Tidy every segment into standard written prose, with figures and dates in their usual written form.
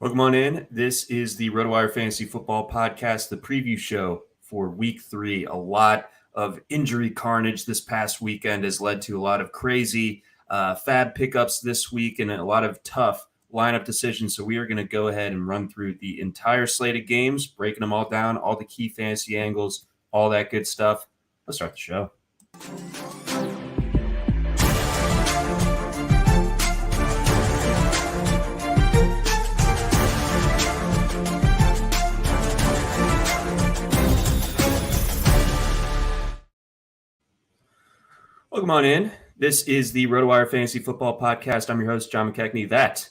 Welcome on in. This is the RotoWire Fantasy Football Podcast, the preview show for Week 3. A lot of injury carnage this past weekend has led to a lot of crazy fab pickups this week and a lot of tough lineup decisions. So we are going to go ahead and run through the entire slate of games, breaking them all down, all the key fantasy angles, all that good stuff. Let's start the show. Welcome on in. This is the RotoWire Fantasy Football Podcast. I'm your host, John McKechnie. That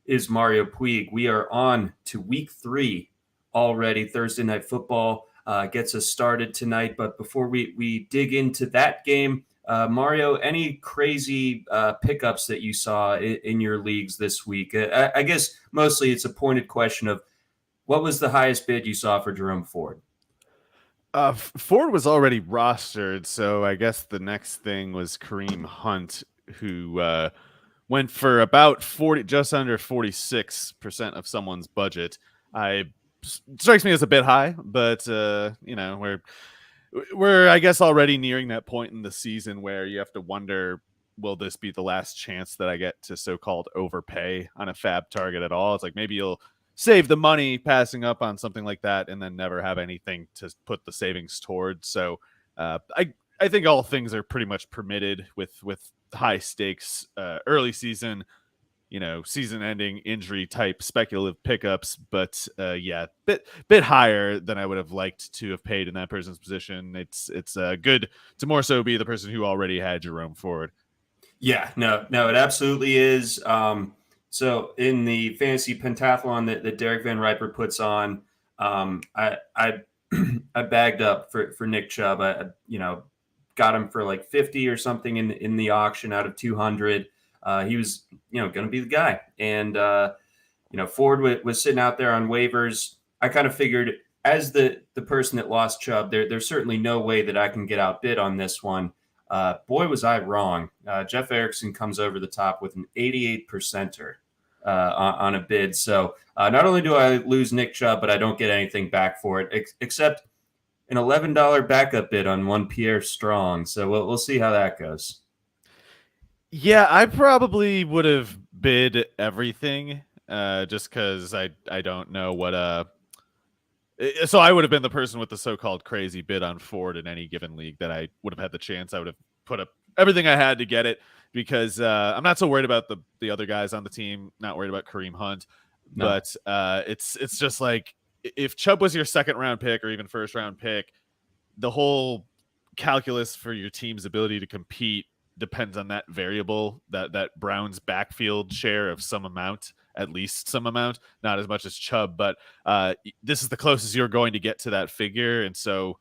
is Mario Puig. We are on to Week 3 already. Thursday Night Football gets us started tonight. But before we dig into that game, Mario, any crazy pickups that you saw in your leagues this week? I guess mostly it's a pointed question of what was the highest bid you saw for Jerome Ford? Ford was already rostered, so I guess the next thing was Kareem Hunt, who went for about just under 46% of someone's budget. Strikes me as a bit high, but we're I guess already nearing that point in the season where you have to wonder, will this be the last chance that I get to so-called overpay on a fab target at all? It's like maybe you'll save the money passing up on something like that and then never have anything to put the savings towards. So I think all things are pretty much permitted with high stakes early season, season ending injury type speculative pickups. But bit higher than I would have liked to have paid in that person's position. It's good to more so be the person who already had Jerome Ford. Yeah, no, it absolutely is. So in the fantasy pentathlon that Derek Van Riper puts on, I bagged up for Nick Chubb. I got him for like 50 or something in the auction out of 200. He was going to be the guy, and Ford was sitting out there on waivers. I kind of figured as the person that lost Chubb, there's certainly no way that I can get outbid on this one. Boy, was I wrong. Jeff Erickson comes over the top with an 88%er on a bid. So not only do I lose Nick Chubb, but I don't get anything back for it, except an $11 backup bid on one Pierre Strong. So we'll see how that goes. Yeah, I probably would have bid everything just because I don't know what so I would have been the person with the so-called crazy bid on Ford in any given league that I would have had the chance. I would have put up everything I had to get it because I'm not so worried about the other guys on the team, not worried about Kareem Hunt. No. But it's just like if Chubb was your second round pick or even first round pick, the whole calculus for your team's ability to compete depends on that variable, that Browns backfield share of some amount. At least some amount, not as much as Chubb, but this is the closest you're going to get to that figure. And so,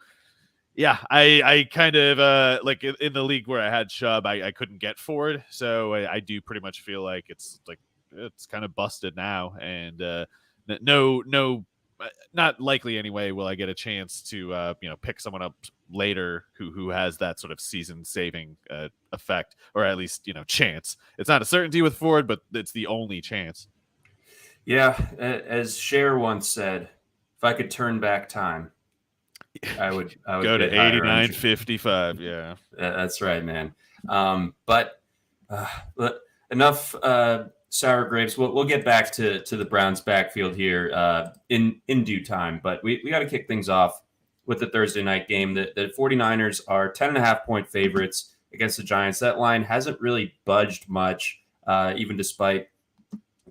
yeah, I kind of like in the league where I had Chubb, I couldn't get Ford. So I do pretty much feel like it's kind of busted now. And no, not likely anyway, will I get a chance to, pick someone up later who has that sort of season saving effect, or at least, chance. It's not a certainty with Ford, but it's the only chance. Yeah, as Cher once said, if I could turn back time, I would go to 89.55. Yeah, that's right, man. But enough sour grapes. We'll get back to the Browns backfield here in due time. But we got to kick things off with the Thursday night game. The 49ers are 10.5-point favorites against the Giants. That line hasn't really budged much, even despite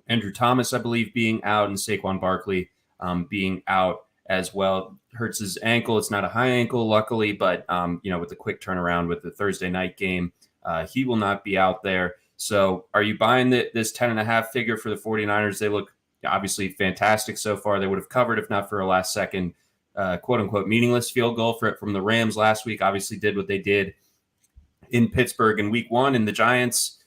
Andrew Thomas, I believe, being out, and Saquon Barkley being out as well. Hurts his ankle. It's not a high ankle, luckily, but with the quick turnaround with the Thursday night game, he will not be out there. So are you buying this 10.5 figure for the 49ers? They look obviously fantastic so far. They would have covered if not for a last second, quote unquote, meaningless field goal from the Rams last week. Obviously did what they did in Pittsburgh in week 1. And the Giants,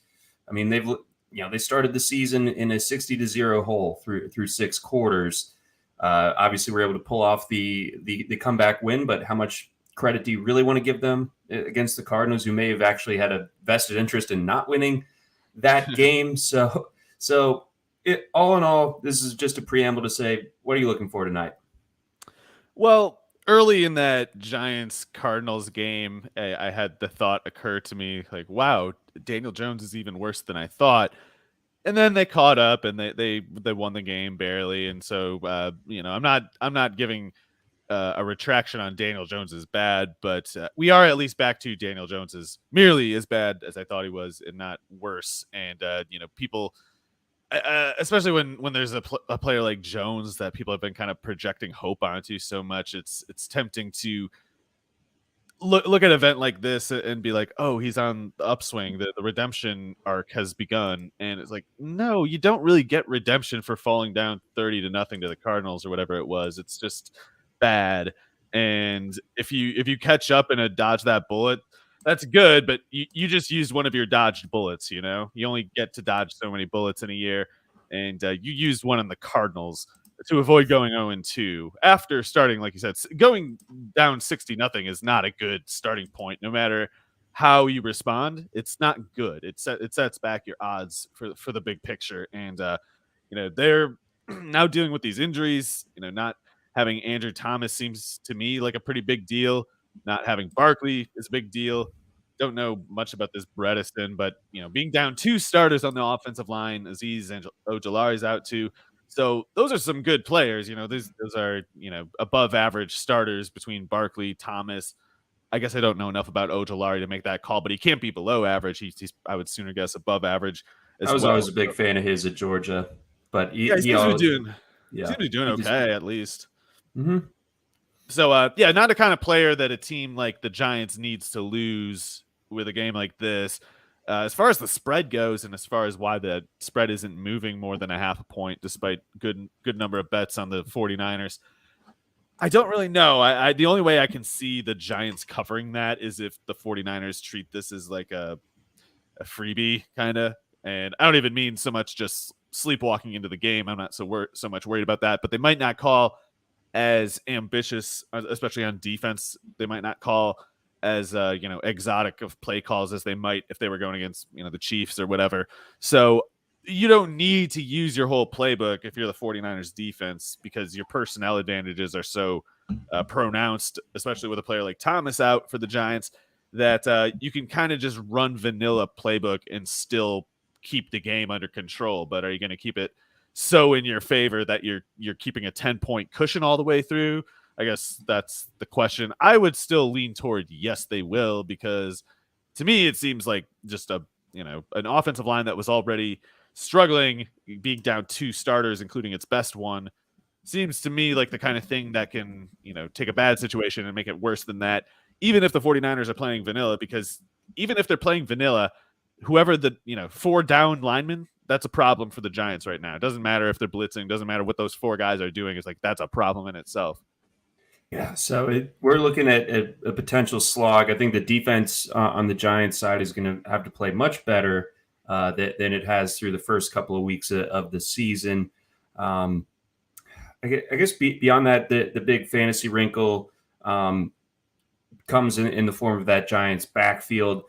I mean, they started the season in a 60-0 hole through 6 quarters. Obviously, we're able to pull off the comeback win, but how much credit do you really want to give them against the Cardinals, who may have actually had a vested interest in not winning that game? So all in all, this is just a preamble to say, what are you looking for tonight? Well, early in that Giants-Cardinals game, I had the thought occur to me, like, wow, Daniel Jones is even worse than I thought. And then they caught up and they won the game barely. And so, I'm not giving a retraction on Daniel Jones is bad, but we are at least back to Daniel Jones is merely as bad as I thought he was and not worse. And, people, especially when there's a player like Jones that people have been kind of projecting hope onto so much, it's tempting to look at an event like this and be like, oh, he's on the upswing. The redemption arc has begun. And it's like, no, you don't really get redemption for falling down 30-0 to the Cardinals or whatever it was. It's just bad. And if you catch up and dodge that bullet, that's good, but you just used one of your dodged bullets. You only get to dodge so many bullets in a year, and you used one on the Cardinals to avoid going 0-2 after starting, like you said. Going down 60-0 is not a good starting point. No matter how you respond, it's not good. It sets back your odds for the big picture. And they're now dealing with these injuries. Not having Andrew Thomas seems to me like a pretty big deal. Not having Barkley is a big deal. Don't know much about this Bredesen, but being down 2 starters on the offensive line, Azeez and Ojulari's out too. So those are some good players. Those are above average starters between Barkley, Thomas. I guess I don't know enough about Ojulari to make that call, but he can't be below average. He's I would sooner guess above average. I was always a big fan of his at Georgia, but he seems to be doing okay at least. Mm-hmm. So, not the kind of player that a team like the Giants needs to lose with a game like this. As far as the spread goes, and as far as why the spread isn't moving more than a half a point, despite good number of bets on the 49ers, I don't really know. The only way I can see the Giants covering that is if the 49ers treat this as like a freebie kind of. And I don't even mean so much just sleepwalking into the game. I'm not so much worried about that, but they might not call as ambitious, especially on defense. They might not call as exotic of play calls as they might if they were going against the Chiefs or whatever. So you don't need to use your whole playbook if you're the 49ers defense, because your personnel advantages are so pronounced, especially with a player like Thomas out for the Giants, that you can kind of just run vanilla playbook and still keep the game under control. But are you going to keep it so in your favor that you're keeping a 10-point cushion all the way through? I guess that's the question. I would still lean toward yes, they will, because to me it seems like just an offensive line that was already struggling, being down 2 starters, including its best one, seems to me like the kind of thing that can take a bad situation and make it worse than that, even if the 49ers are playing vanilla. Because even if they're playing vanilla, whoever the 4 down linemen, that's a problem for the Giants right now. It doesn't matter if they're blitzing, doesn't matter what those 4 guys are doing. It's like that's a problem in itself. Yeah, so we're looking at a potential slog. I think the defense on the Giants side is going to have to play much better than it has through the first couple of weeks of the season. I guess beyond that, the big fantasy wrinkle comes in the form of that Giants backfield.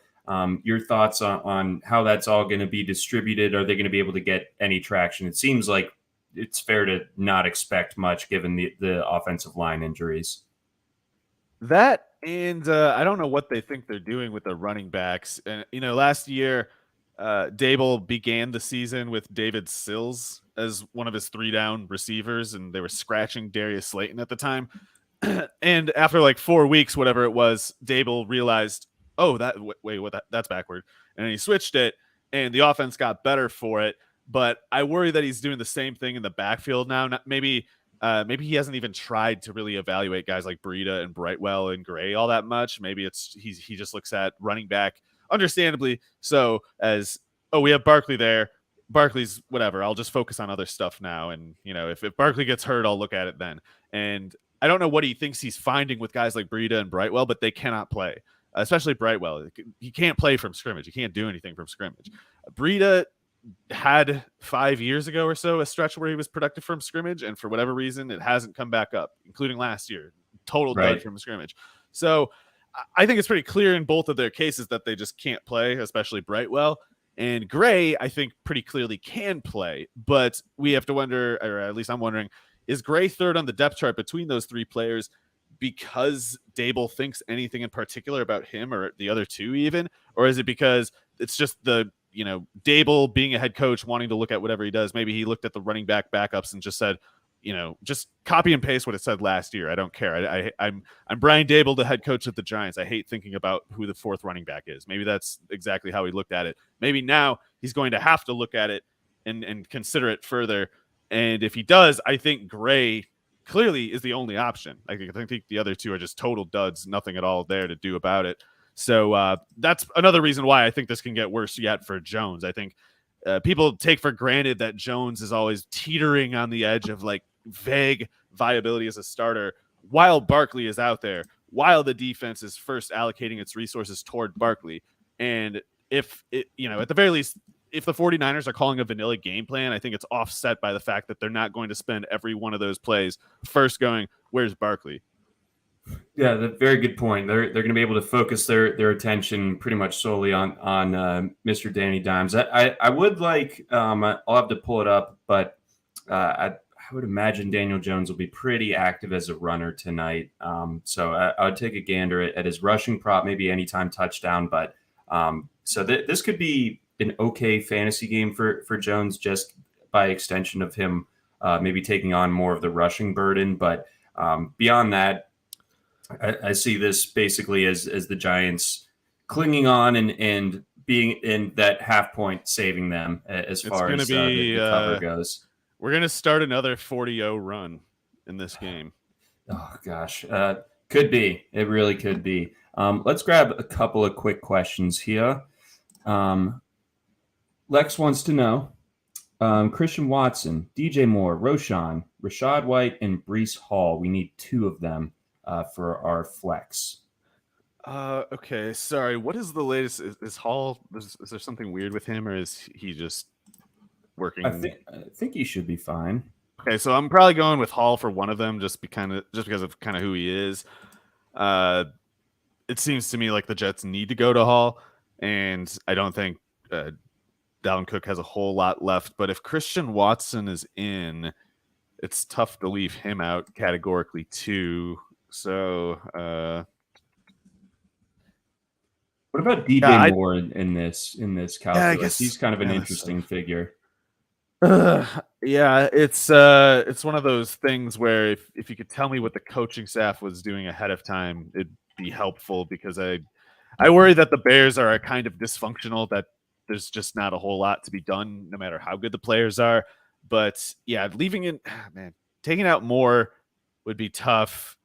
Your thoughts on how that's all going to be distributed? Are they going to be able to get any traction? It seems like it's fair to not expect much given the offensive line injuries. That, and I don't know what they think they're doing with the running backs. And last year, Dable began the season with David Sills as one of his 3 down receivers, and they were scratching Darius Slayton at the time. And after like 4 weeks, whatever it was, Dable realized, oh, that's backward, and he switched it, and the offense got better for it. But I worry that he's doing the same thing in the backfield now. Maybe he hasn't even tried to really evaluate guys like Breida and Brightwell and Gray all that much. Maybe he just looks at running back, understandably so, as, oh, we have Barkley there. Barkley's whatever. I'll just focus on other stuff now. And if Barkley gets hurt, I'll look at it then. And I don't know what he thinks he's finding with guys like Breida and Brightwell, but they cannot play, especially Brightwell. He can't play from scrimmage. He can't do anything from scrimmage. Breida had 5 years ago or so a stretch where he was productive from scrimmage, and for whatever reason it hasn't come back up, including last year. Total dud from scrimmage. So I think it's pretty clear in both of their cases that they just can't play, especially Brightwell. And Gray, I think, pretty clearly can play, but we have to wonder, or at least I'm wondering, is Gray third on the depth chart between those three players because Dable thinks anything in particular about him or the other two even? Or is it because it's just Dable being a head coach wanting to look at whatever he does? Maybe he looked at the running back backups and just said, just copy and paste what it said last year. I don't care. I'm Brian Dable, the head coach of the Giants. I hate thinking about who the fourth running back is. Maybe that's exactly how he looked at it. Maybe now he's going to have to look at it and consider it further. And if he does, I think Gray clearly is the only option. I think the other two are just total duds, nothing at all there to do about it. So that's another reason why I think this can get worse yet for Jones. I think people take for granted that Jones is always teetering on the edge of like vague viability as a starter while Barkley is out there, while the defense is first allocating its resources toward Barkley. And if it, at the very least, if the 49ers are calling a vanilla game plan, I think it's offset by the fact that they're not going to spend every one of those plays first going, where's Barkley? Yeah, that's a very good point. They're going to be able to focus their attention pretty much solely on Mr. Danny Dimes. I would like I'll have to pull it up, but I would imagine Daniel Jones will be pretty active as a runner tonight. So I would take a gander at his rushing prop, maybe anytime touchdown. But so this could be an okay fantasy game for Jones, just by extension of him maybe taking on more of the rushing burden. But beyond that, I see this basically as the Giants clinging on and being in that half point, saving them as far as the cover goes. We're going to start another 40-0 run in this game. Oh, gosh. Could be. It really could be. Let's grab a couple of quick questions here. Lex wants to know, Christian Watson, DJ Moore, Roshan, Rashad White, and Breece Hall. We need two of them for our flex. Okay, sorry. What is the latest? Is Hall, is there something weird with him, or is he just working? I think he should be fine. Okay, so I'm probably going with Hall for one of them, just because of kind of who he is. It seems to me like the Jets need to go to Hall, and I don't think Dalvin Cook has a whole lot left. But if Christian Watson is in, it's tough to leave him out categorically too. So, what about DJ Moore in this calculus? Yeah, I guess he's kind of an interesting figure. Yeah, it's one of those things where if you could tell me what the coaching staff was doing ahead of time, it'd be helpful, because I worry that the Bears are kind of dysfunctional, that there's just not a whole lot to be done no matter how good the players are. But yeah, taking out Moore would be tough.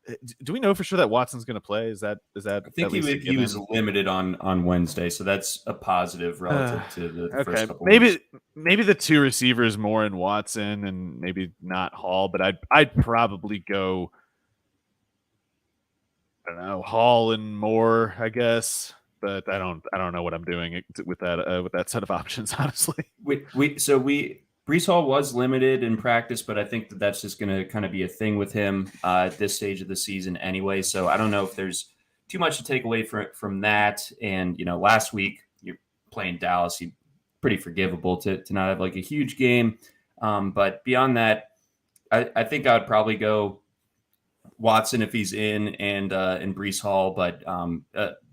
Do we know for sure that Watson's going to play? Is that? I think he was limited on Wednesday, so that's a positive relative to the first couple. Maybe the two receivers, Moore and Watson, and maybe not Hall. But I'd probably go, I don't know, Hall and Moore, I guess. But I don't know what I'm doing with that set of options, honestly. Breece Hall was limited in practice, but I think that's just going to kind of be a thing with him at this stage of the season anyway. So I don't know if there's too much to take away from that. And, last week you're playing Dallas, pretty forgivable to not have like a huge game. But beyond that, I think I would probably go Watson if he's in and Breece Hall, but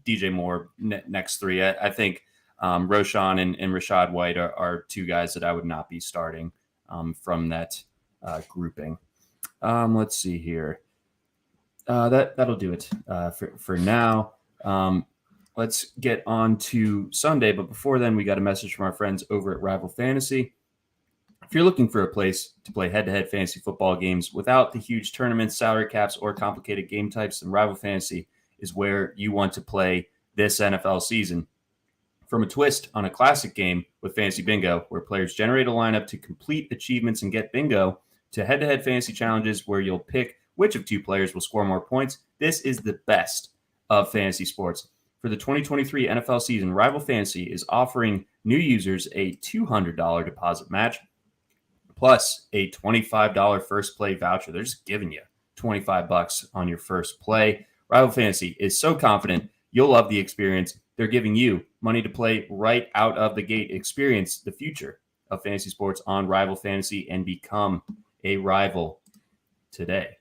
DJ Moore next three. I think Roshan and Rashad White are two guys that I would not be starting from that grouping. Let's see here. That'll do it for now. Let's get on to Sunday. But before then, we got a message from our friends over at Rival Fantasy. If you're looking for a place to play head-to-head fantasy football games without the huge tournaments, salary caps, or complicated game types, then Rival Fantasy is where you want to play this NFL season. From a twist on a classic game with Fantasy Bingo, where players generate a lineup to complete achievements and get bingo, to head-to-head fantasy challenges where you'll pick which of two players will score more points, this is the best of fantasy sports. For the 2023 NFL season, Rival Fantasy is offering new users a $200 deposit match plus a $25 first play voucher. They're just giving you $25 on your first play. Rival Fantasy is so confident you'll love the experience. They're giving you money to play right out of the gate. Experience the future of fantasy sports on Rival Fantasy and become a rival today.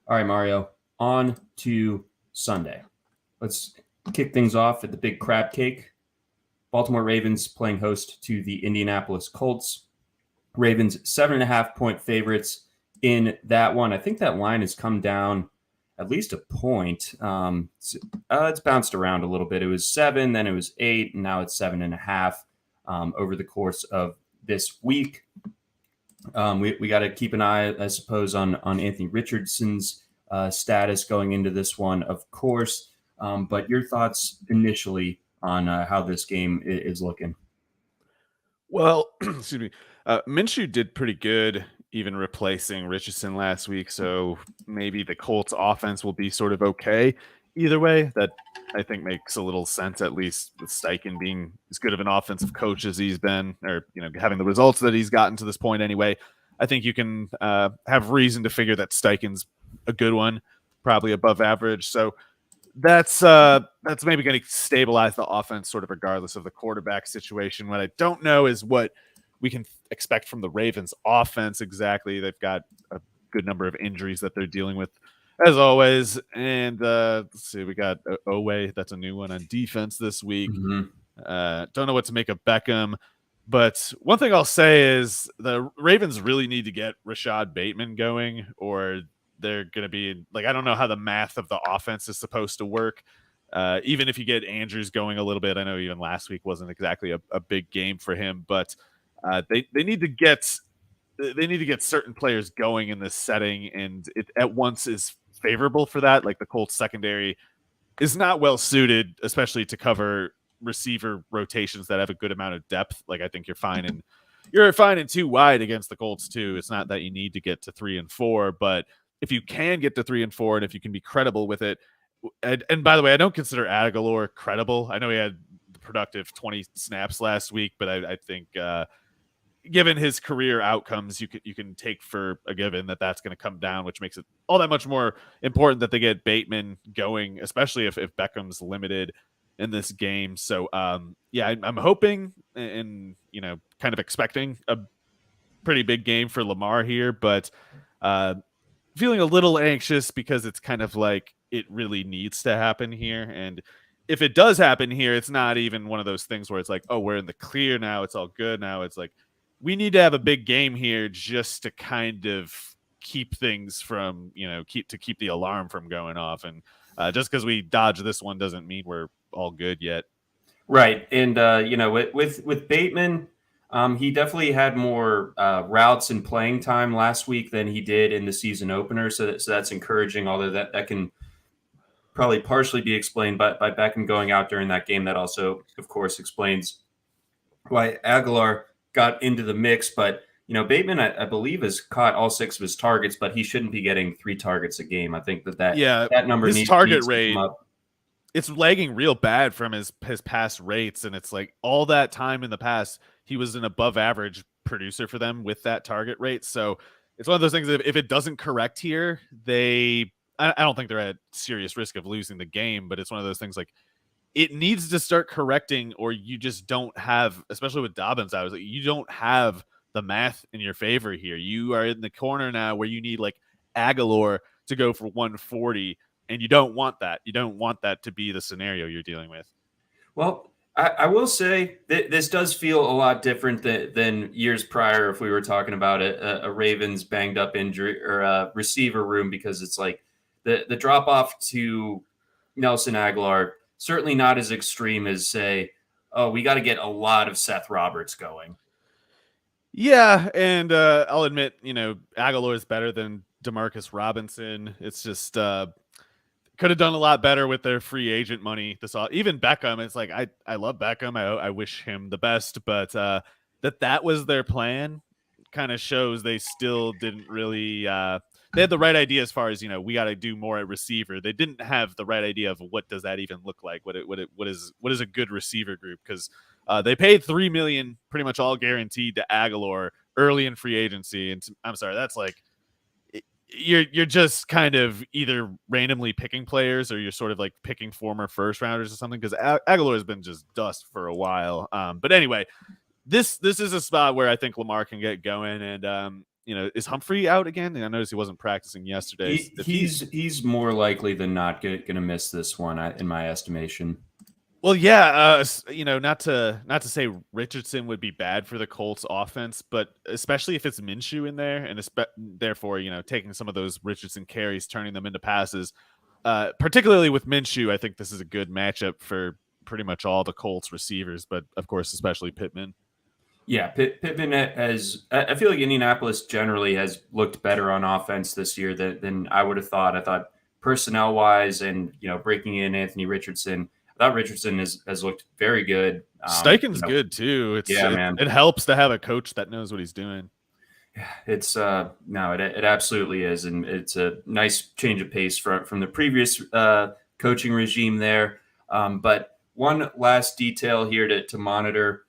All right, Mario, on to Sunday. Let's kick things off at the big crab cake. Baltimore Ravens playing host to the Indianapolis Colts. Ravens 7.5-point favorites in that one. I think that line has come down at least a point. It's bounced around a little bit. It was 7, then it was 8, and now it's 7.5 over the course of this week. We got to keep an eye, I suppose, on Anthony Richardson's status going into this one, of course. But your thoughts initially on how this game is looking? Well, excuse me. Minshew did pretty good, even replacing Richardson last week. So maybe the Colts offense will be sort of okay. Either way, that I think makes a little sense, at least with Steichen being as good of an offensive coach as he's been, or having the results that he's gotten to this point anyway. I think you can have reason to figure that Steichen's a good one, probably above average. So that's maybe going to stabilize the offense sort of regardless of the quarterback situation. What I don't know is what we can expect from the Ravens offense exactly. They've got a good number of injuries that they're dealing with, as always. And let's see, we got Owe. That's a new one on defense this week. Don't know what to make of Beckham. But one thing I'll say is the Ravens really need to get Rashad Bateman going, or they're going to be like, I don't know how the math of the offense is supposed to work. Even if you get Andrews going a little bit, I know even last week wasn't exactly a big game for him, but they need to get certain players going in this setting, and it at once is favorable for that. Like the Colts secondary is not well suited, especially to cover receiver rotations that have a good amount of depth. Like I think you're fine in 2 wide against the Colts too. It's not that you need to get to 3 and 4, but if you can get to 3 and 4, and if you can be credible with it, and by the way, I don't consider Aguilar credible. I know he had the productive 20 snaps last week, but I think given his career outcomes, you can take for a given that that's going to come down, which makes it all that much more important that they get Bateman going, especially if Beckham's limited in this game. So yeah, I'm hoping and kind of expecting a pretty big game for Lamar here, but feeling a little anxious because it's kind of like it really needs to happen here. And if it does happen here, it's not even one of those things where it's like, oh, we're in the clear now, it's all good now. It's like we need to have a big game here just to kind of keep things from, keep the alarm from going off. And just because we dodge this one doesn't mean we're all good yet. Right. And, with Bateman, he definitely had more routes and playing time last week than he did in the season opener. So that's encouraging, although that can probably partially be explained by Beckham going out during that game. That also, of course, explains why Aguilar got into the mix. But, Bateman, I believe, has caught all 6 of his targets, but he shouldn't be getting 3 targets a game. I think that number his needs target to rate, come up. It's lagging real bad from his past rates. And it's like all that time in the past, he was an above average producer for them with that target rate. So it's one of those things that if it doesn't correct here, I don't think they're at serious risk of losing the game, but it's one of those things like it needs to start correcting, or you just don't have, especially with Dobbins, I was like, you don't have the math in your favor here. You are in the corner now where you need like Aguilar to go for 140, and you don't want that. You don't want that to be the scenario you're dealing with. Well, I will say that this does feel a lot different than years prior if we were talking about a Ravens banged up injury or a receiver room, because it's like the drop off to Nelson Aguilar, certainly not as extreme as say, oh, we got to get a lot of Seth Roberts going. Yeah, and I'll admit, Aguilar is better than Demarcus Robinson. It's just could have done a lot better with their free agent money. Even Beckham, it's like I love Beckham. I wish him the best, but that was their plan kind of shows they still didn't really they had the right idea as far as we got to do more at receiver. They didn't have the right idea of what does that even look like, what is a good receiver group, because they paid $3 million pretty much all guaranteed to Aguilar early in free agency, and I'm sorry, that's like you're just kind of either randomly picking players or you're sort of like picking former first rounders or something, because Aguilar has been just dust for a while. But anyway, this is a spot where I think Lamar can get going. And is Humphrey out again? And I noticed he wasn't practicing yesterday. He's more likely than not going to miss this one, in my estimation. Well, yeah, not to say Richardson would be bad for the Colts offense, but especially if it's Minshew in there, and therefore, taking some of those Richardson carries, turning them into passes, particularly with Minshew, I think this is a good matchup for pretty much all the Colts receivers, but of course, especially Pittman. Yeah, Pittman I feel like Indianapolis generally has looked better on offense this year than I would have thought. I thought personnel-wise and, breaking in Anthony Richardson, I thought Richardson has looked very good. Steichen's good too. Man. It helps to have a coach that knows what he's doing. It's it absolutely is, and it's a nice change of pace from the previous coaching regime there. But one last detail here to monitor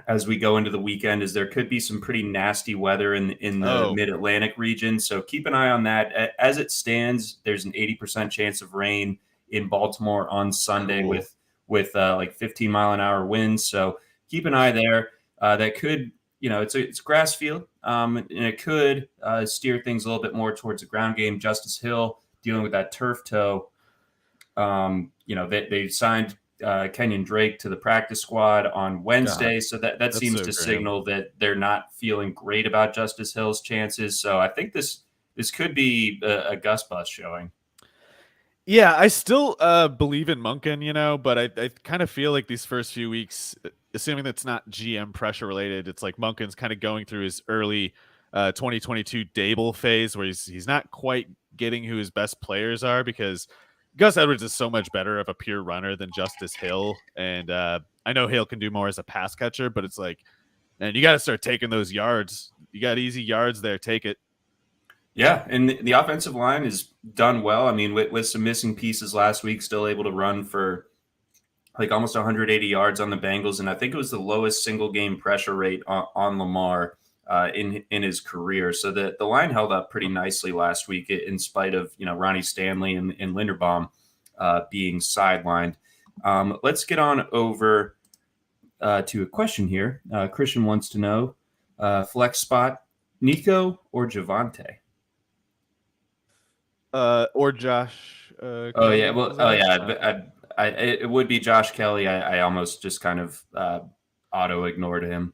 as we go into the weekend is there could be some pretty nasty weather in the Mid-Atlantic region, so keep an eye on that. As it stands, there's an 80% chance of rain in Baltimore on Sunday with like 15-mile-an-hour winds. So keep an eye there. That could, it's a grass field, and it could steer things a little bit more towards the ground game. Justice Hill dealing with that turf toe. They signed Kenyon Drake to the practice squad on Wednesday, so that seems to signal that they're not feeling great about Justice Hill's chances. So I think this could be a Gus Bus showing. Yeah, I still believe in Monken, but I kind of feel like these first few weeks, assuming that's not GM pressure related, it's like Monken's kind of going through his early 2022 Dable phase where he's not quite getting who his best players are, because Gus Edwards is so much better of a pure runner than Justice Hill. And I know Hill can do more as a pass catcher, but it's like, man, you got to start taking those yards. You got easy yards there. Take it. Yeah, and the offensive line has done well. I mean, with some missing pieces last week, still able to run for like almost 180 yards on the Bengals, and I think it was the lowest single game pressure rate on Lamar in his career. So the line held up pretty nicely last week, in spite of Ronnie Stanley and Linderbaum being sidelined. Let's get on over to a question here. Christian wants to know flex spot, Nico or Javonte? Or Josh. It would be Josh Kelly. I almost just kind of auto ignored him.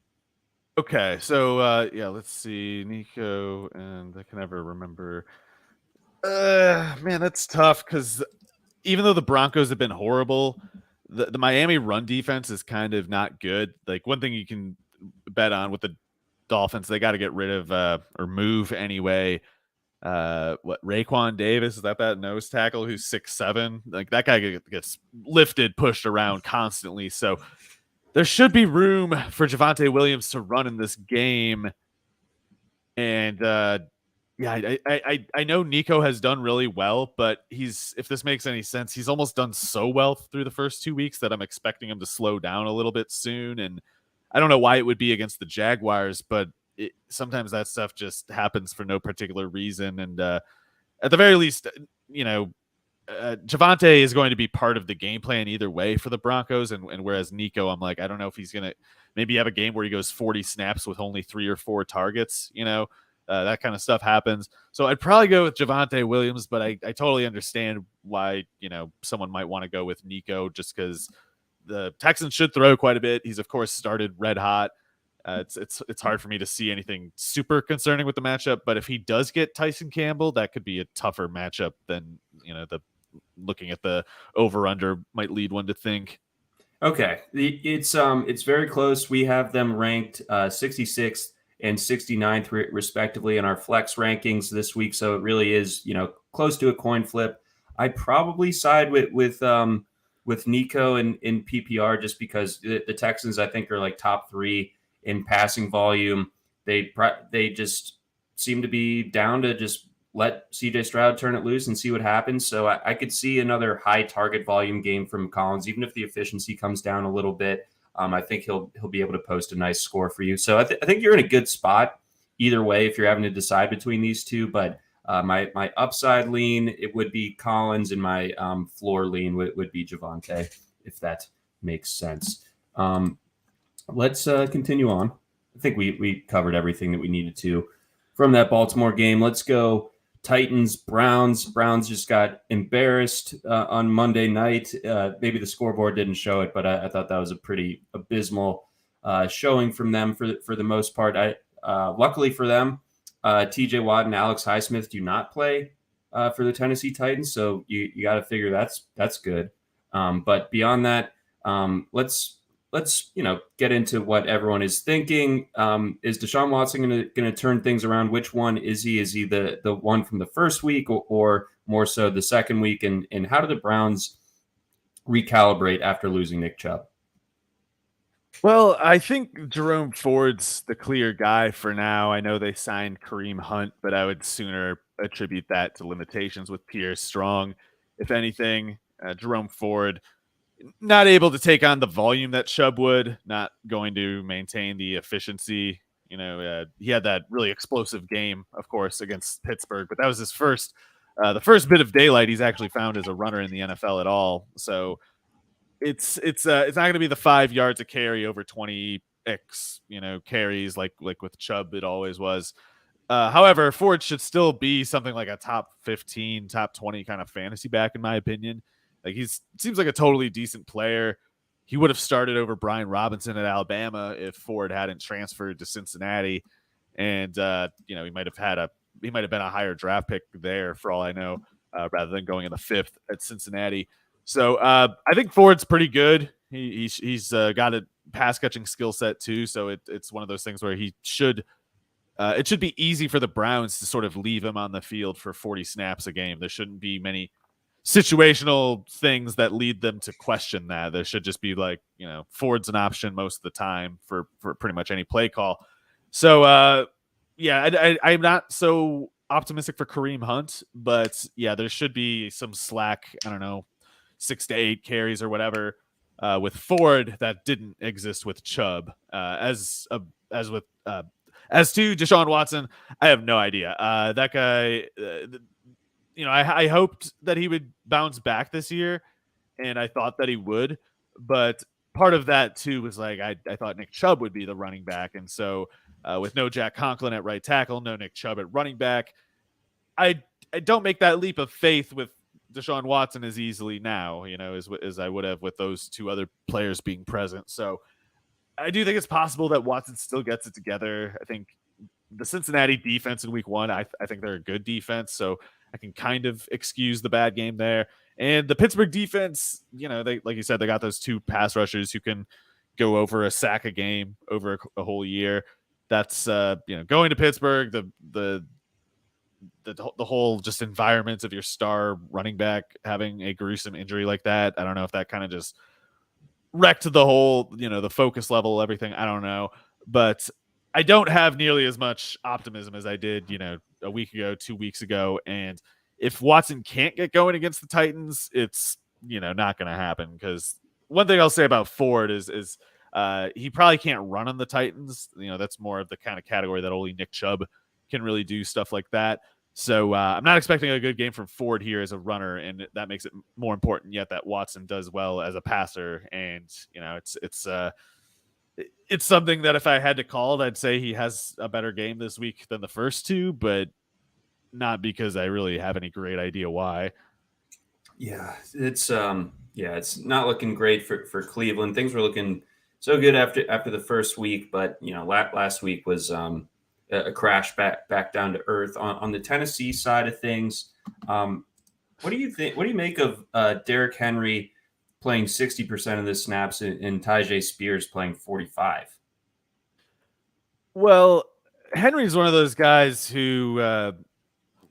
Okay, so let's see, Nico, and I can never remember. Man, that's tough because even though the Broncos have been horrible, the Miami run defense is kind of not good. Like, one thing you can bet on with the Dolphins, they got to get rid of or move anyway. Raekwon Davis, is that nose tackle who's 6'7"? Like, that guy gets lifted, pushed around constantly. So there should be room for Javonte Williams to run in this game. And I know Nico has done really well, but if this makes any sense, he's almost done so well through the first 2 weeks that I'm expecting him to slow down a little bit soon. And I don't know why it would be against the Jaguars, but sometimes that stuff just happens for no particular reason. And at the very least, Javonte is going to be part of the game plan either way for the Broncos. And whereas Nico, I'm like, I don't know if he's going to maybe have a game where he goes 40 snaps with only 3 or 4 targets, that kind of stuff happens. So I'd probably go with Javonte Williams, but I totally understand why, someone might want to go with Nico, just because the Texans should throw quite a bit. He's of course started red hot. It's hard for me to see anything super concerning with the matchup, but if he does get Tyson Campbell, that could be a tougher matchup than, looking at the over-under might lead one to think. Okay. It's very close. We have them ranked 66th and 69th respectively in our flex rankings this week. So it really is, close to a coin flip. I'd probably side with Nico in PPR, just because the Texans, I think, are like top 3 in passing volume. They just seem to be down to just let CJ Stroud turn it loose and see what happens. So I could see another high target volume game from Collins, even if the efficiency comes down a little bit. I think he'll be able to post a nice score for you. So I think you're in a good spot either way if you're having to decide between these two. But My upside lean, it would be Collins, and my floor lean would be Javonte, if that makes sense. Let's continue on. I think we covered everything that we needed to from that Baltimore game. Let's go Titans, Browns. Browns just got embarrassed on Monday night. Maybe the scoreboard didn't show it, but I thought that was a pretty abysmal showing from them for the most part. Luckily for them, TJ Watt and Alex Highsmith do not play for the Tennessee Titans, so you got to figure that's good. But beyond that, let's get into what everyone is thinking. Is Deshaun Watson going to turn things around? Which one is he? Is he the one from the first week or more so the second week? And how do the Browns recalibrate after losing Nick Chubb? Well, I think Jerome Ford's the clear guy for now. I know they signed Kareem Hunt, but I would sooner attribute that to limitations with Pierre Strong. If anything, Jerome Ford not able to take on the volume that Chubb would, not going to maintain the efficiency. He had that really explosive game, of course, against Pittsburgh, but that was his first bit of daylight he's actually found as a runner in the NFL at all. So it's not going to be the 5 yards a carry over 20 carries like with Chubb it always was. However, Ford should still be something like a top 15, top 20 kind of fantasy back, in my opinion. Like seems like a totally decent player. He would have started over Brian Robinson at Alabama if Ford hadn't transferred to Cincinnati, and he might have been a higher draft pick there for all I know, rather than going in the 5th at Cincinnati. So I think Ford's pretty good. He's got a pass catching skill set too. So it's one of those things where he should. It should be easy for the Browns to sort of leave him on the field for 40 snaps a game. There shouldn't be many situational things that lead them to question that. There should just be Ford's an option most of the time for pretty much any play call. So I'm not so optimistic for Kareem Hunt, but yeah, there should be some slack. I don't know, 6 to 8 carries or whatever with Ford that didn't exist with Chubb. As to Deshaun Watson, I have no idea. That guy. I hoped that he would bounce back this year, and I thought that he would. But part of that, too, was I thought Nick Chubb would be the running back. And so with no Jack Conklin at right tackle, no Nick Chubb at running back, I don't make that leap of faith with Deshaun Watson as easily now, as I would have with those two other players being present. So I do think it's possible that Watson still gets it together. I think the Cincinnati defense in week 1, I think they're a good defense. So I can kind of excuse the bad game there. And the Pittsburgh defense, they, like you said, they got those 2 pass rushers who can go over a sack a game over a whole year. That's going to Pittsburgh, the whole just environment of your star running back having a gruesome injury like that. I don't know if that kind of just wrecked the whole, the focus level, everything. I don't know, but I don't have nearly as much optimism as I did, a week ago, 2 weeks ago. And if Watson can't get going against the Titans, it's, not going to happen. Because one thing I'll say about Ford is he probably can't run on the Titans. That's more of the kind of category that only Nick Chubb can really do stuff like that. So I'm not expecting a good game from Ford here as a runner, and that makes it more important yet that Watson does well as a passer. And it's something that if I had to call it, I'd say he has a better game this week than the first 2, but not because I really have any great idea why. Yeah, it's not looking great for Cleveland. Things were looking so good after the first week, but last week was a crash back down to earth. On the Tennessee side of things, what do you think? What do you make of Derrick Henry playing 60% of the snaps and Tyjae Spears playing 45%? Well, Henry's one of those guys who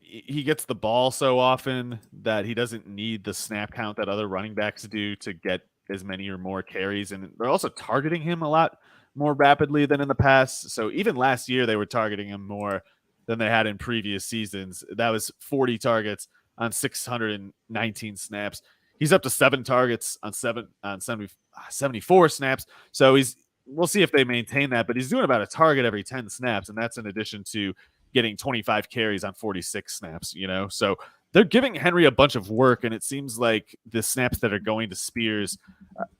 he gets the ball so often that he doesn't need the snap count that other running backs do to get as many or more carries. And they're also targeting him a lot more rapidly than in the past. So even last year, they were targeting him more than they had in previous seasons. That was 40 targets on 619 snaps. He's up to 7 targets on 74 snaps. So we'll see if they maintain that, but he's doing about a target every 10 snaps. And that's in addition to getting 25 carries on 46 snaps, So they're giving Henry a bunch of work, and it seems like the snaps that are going to Spears,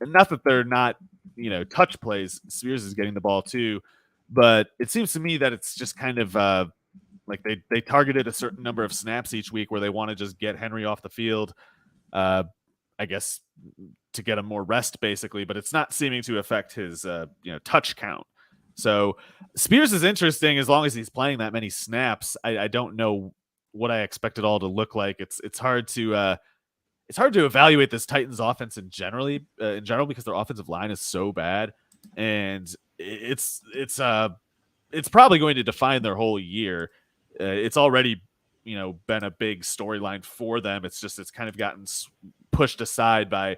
not that they're not, touch plays. Spears is getting the ball too, but it seems to me that it's just kind of like they targeted a certain number of snaps each week where they want to just get Henry off the field, I guess, to get him more rest basically, but it's not seeming to affect his touch count. So Spears is interesting as long as he's playing that many snaps. I don't know what I expect it all to look like. It's hard to evaluate this Titans offense in general because their offensive line is so bad, and it's probably going to define their whole year. It's already been a big storyline for them. It's kind of gotten pushed aside by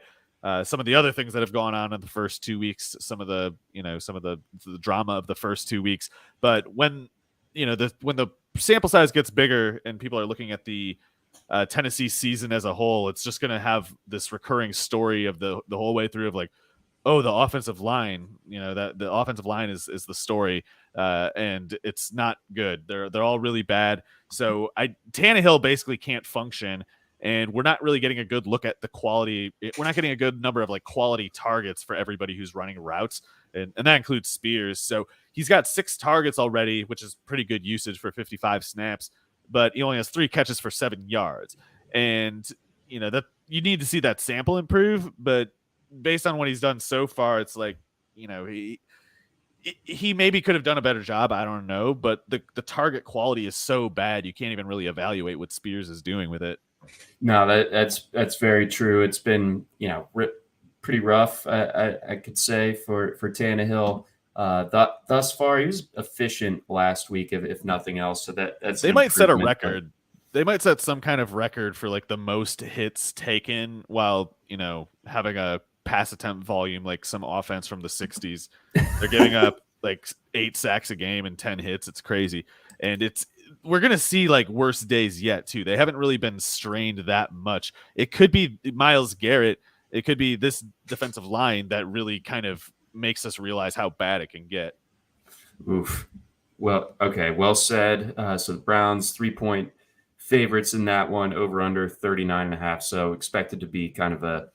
some of the other things that have gone on in the first 2 weeks, some of the drama of the first 2 weeks. But when the sample size gets bigger and people are looking at the Tennessee season as a whole, it's just going to have this recurring story of the whole way through of like, oh, the offensive line, that the offensive line is the story, and it's not good. They're all really bad. So Tannehill basically can't function, and we're not really getting a good look at the quality. We're not getting a good number of like quality targets for everybody who's running routes, and that includes Spears. So he's got 6 targets already, which is pretty good usage for 55 snaps, but he only has 3 catches for 7 yards. And that you need to see that sample improve, but based on what he's done so far, it's like, he maybe could have done a better job. I don't know, but the target quality is so bad you can't even really evaluate what Spears is doing with it. No, that's very true. It's been pretty rough, I could say, for Tannehill. Thus far, he was efficient last week, if nothing else. So that's they might set a record. They might set some kind of record for like the most hits taken while having a pass attempt volume like some offense from the 60s. They're giving up like 8 sacks a game and 10 hits. It's crazy, and we're gonna see like worse days yet too. They haven't really been strained that much. It could be Myles Garrett. It could be this defensive line that really kind of makes us realize how bad it can get. Oof. Well, okay. Well said. So the Browns 3-point favorites in that one, over under 39.5. So expected to be kind of a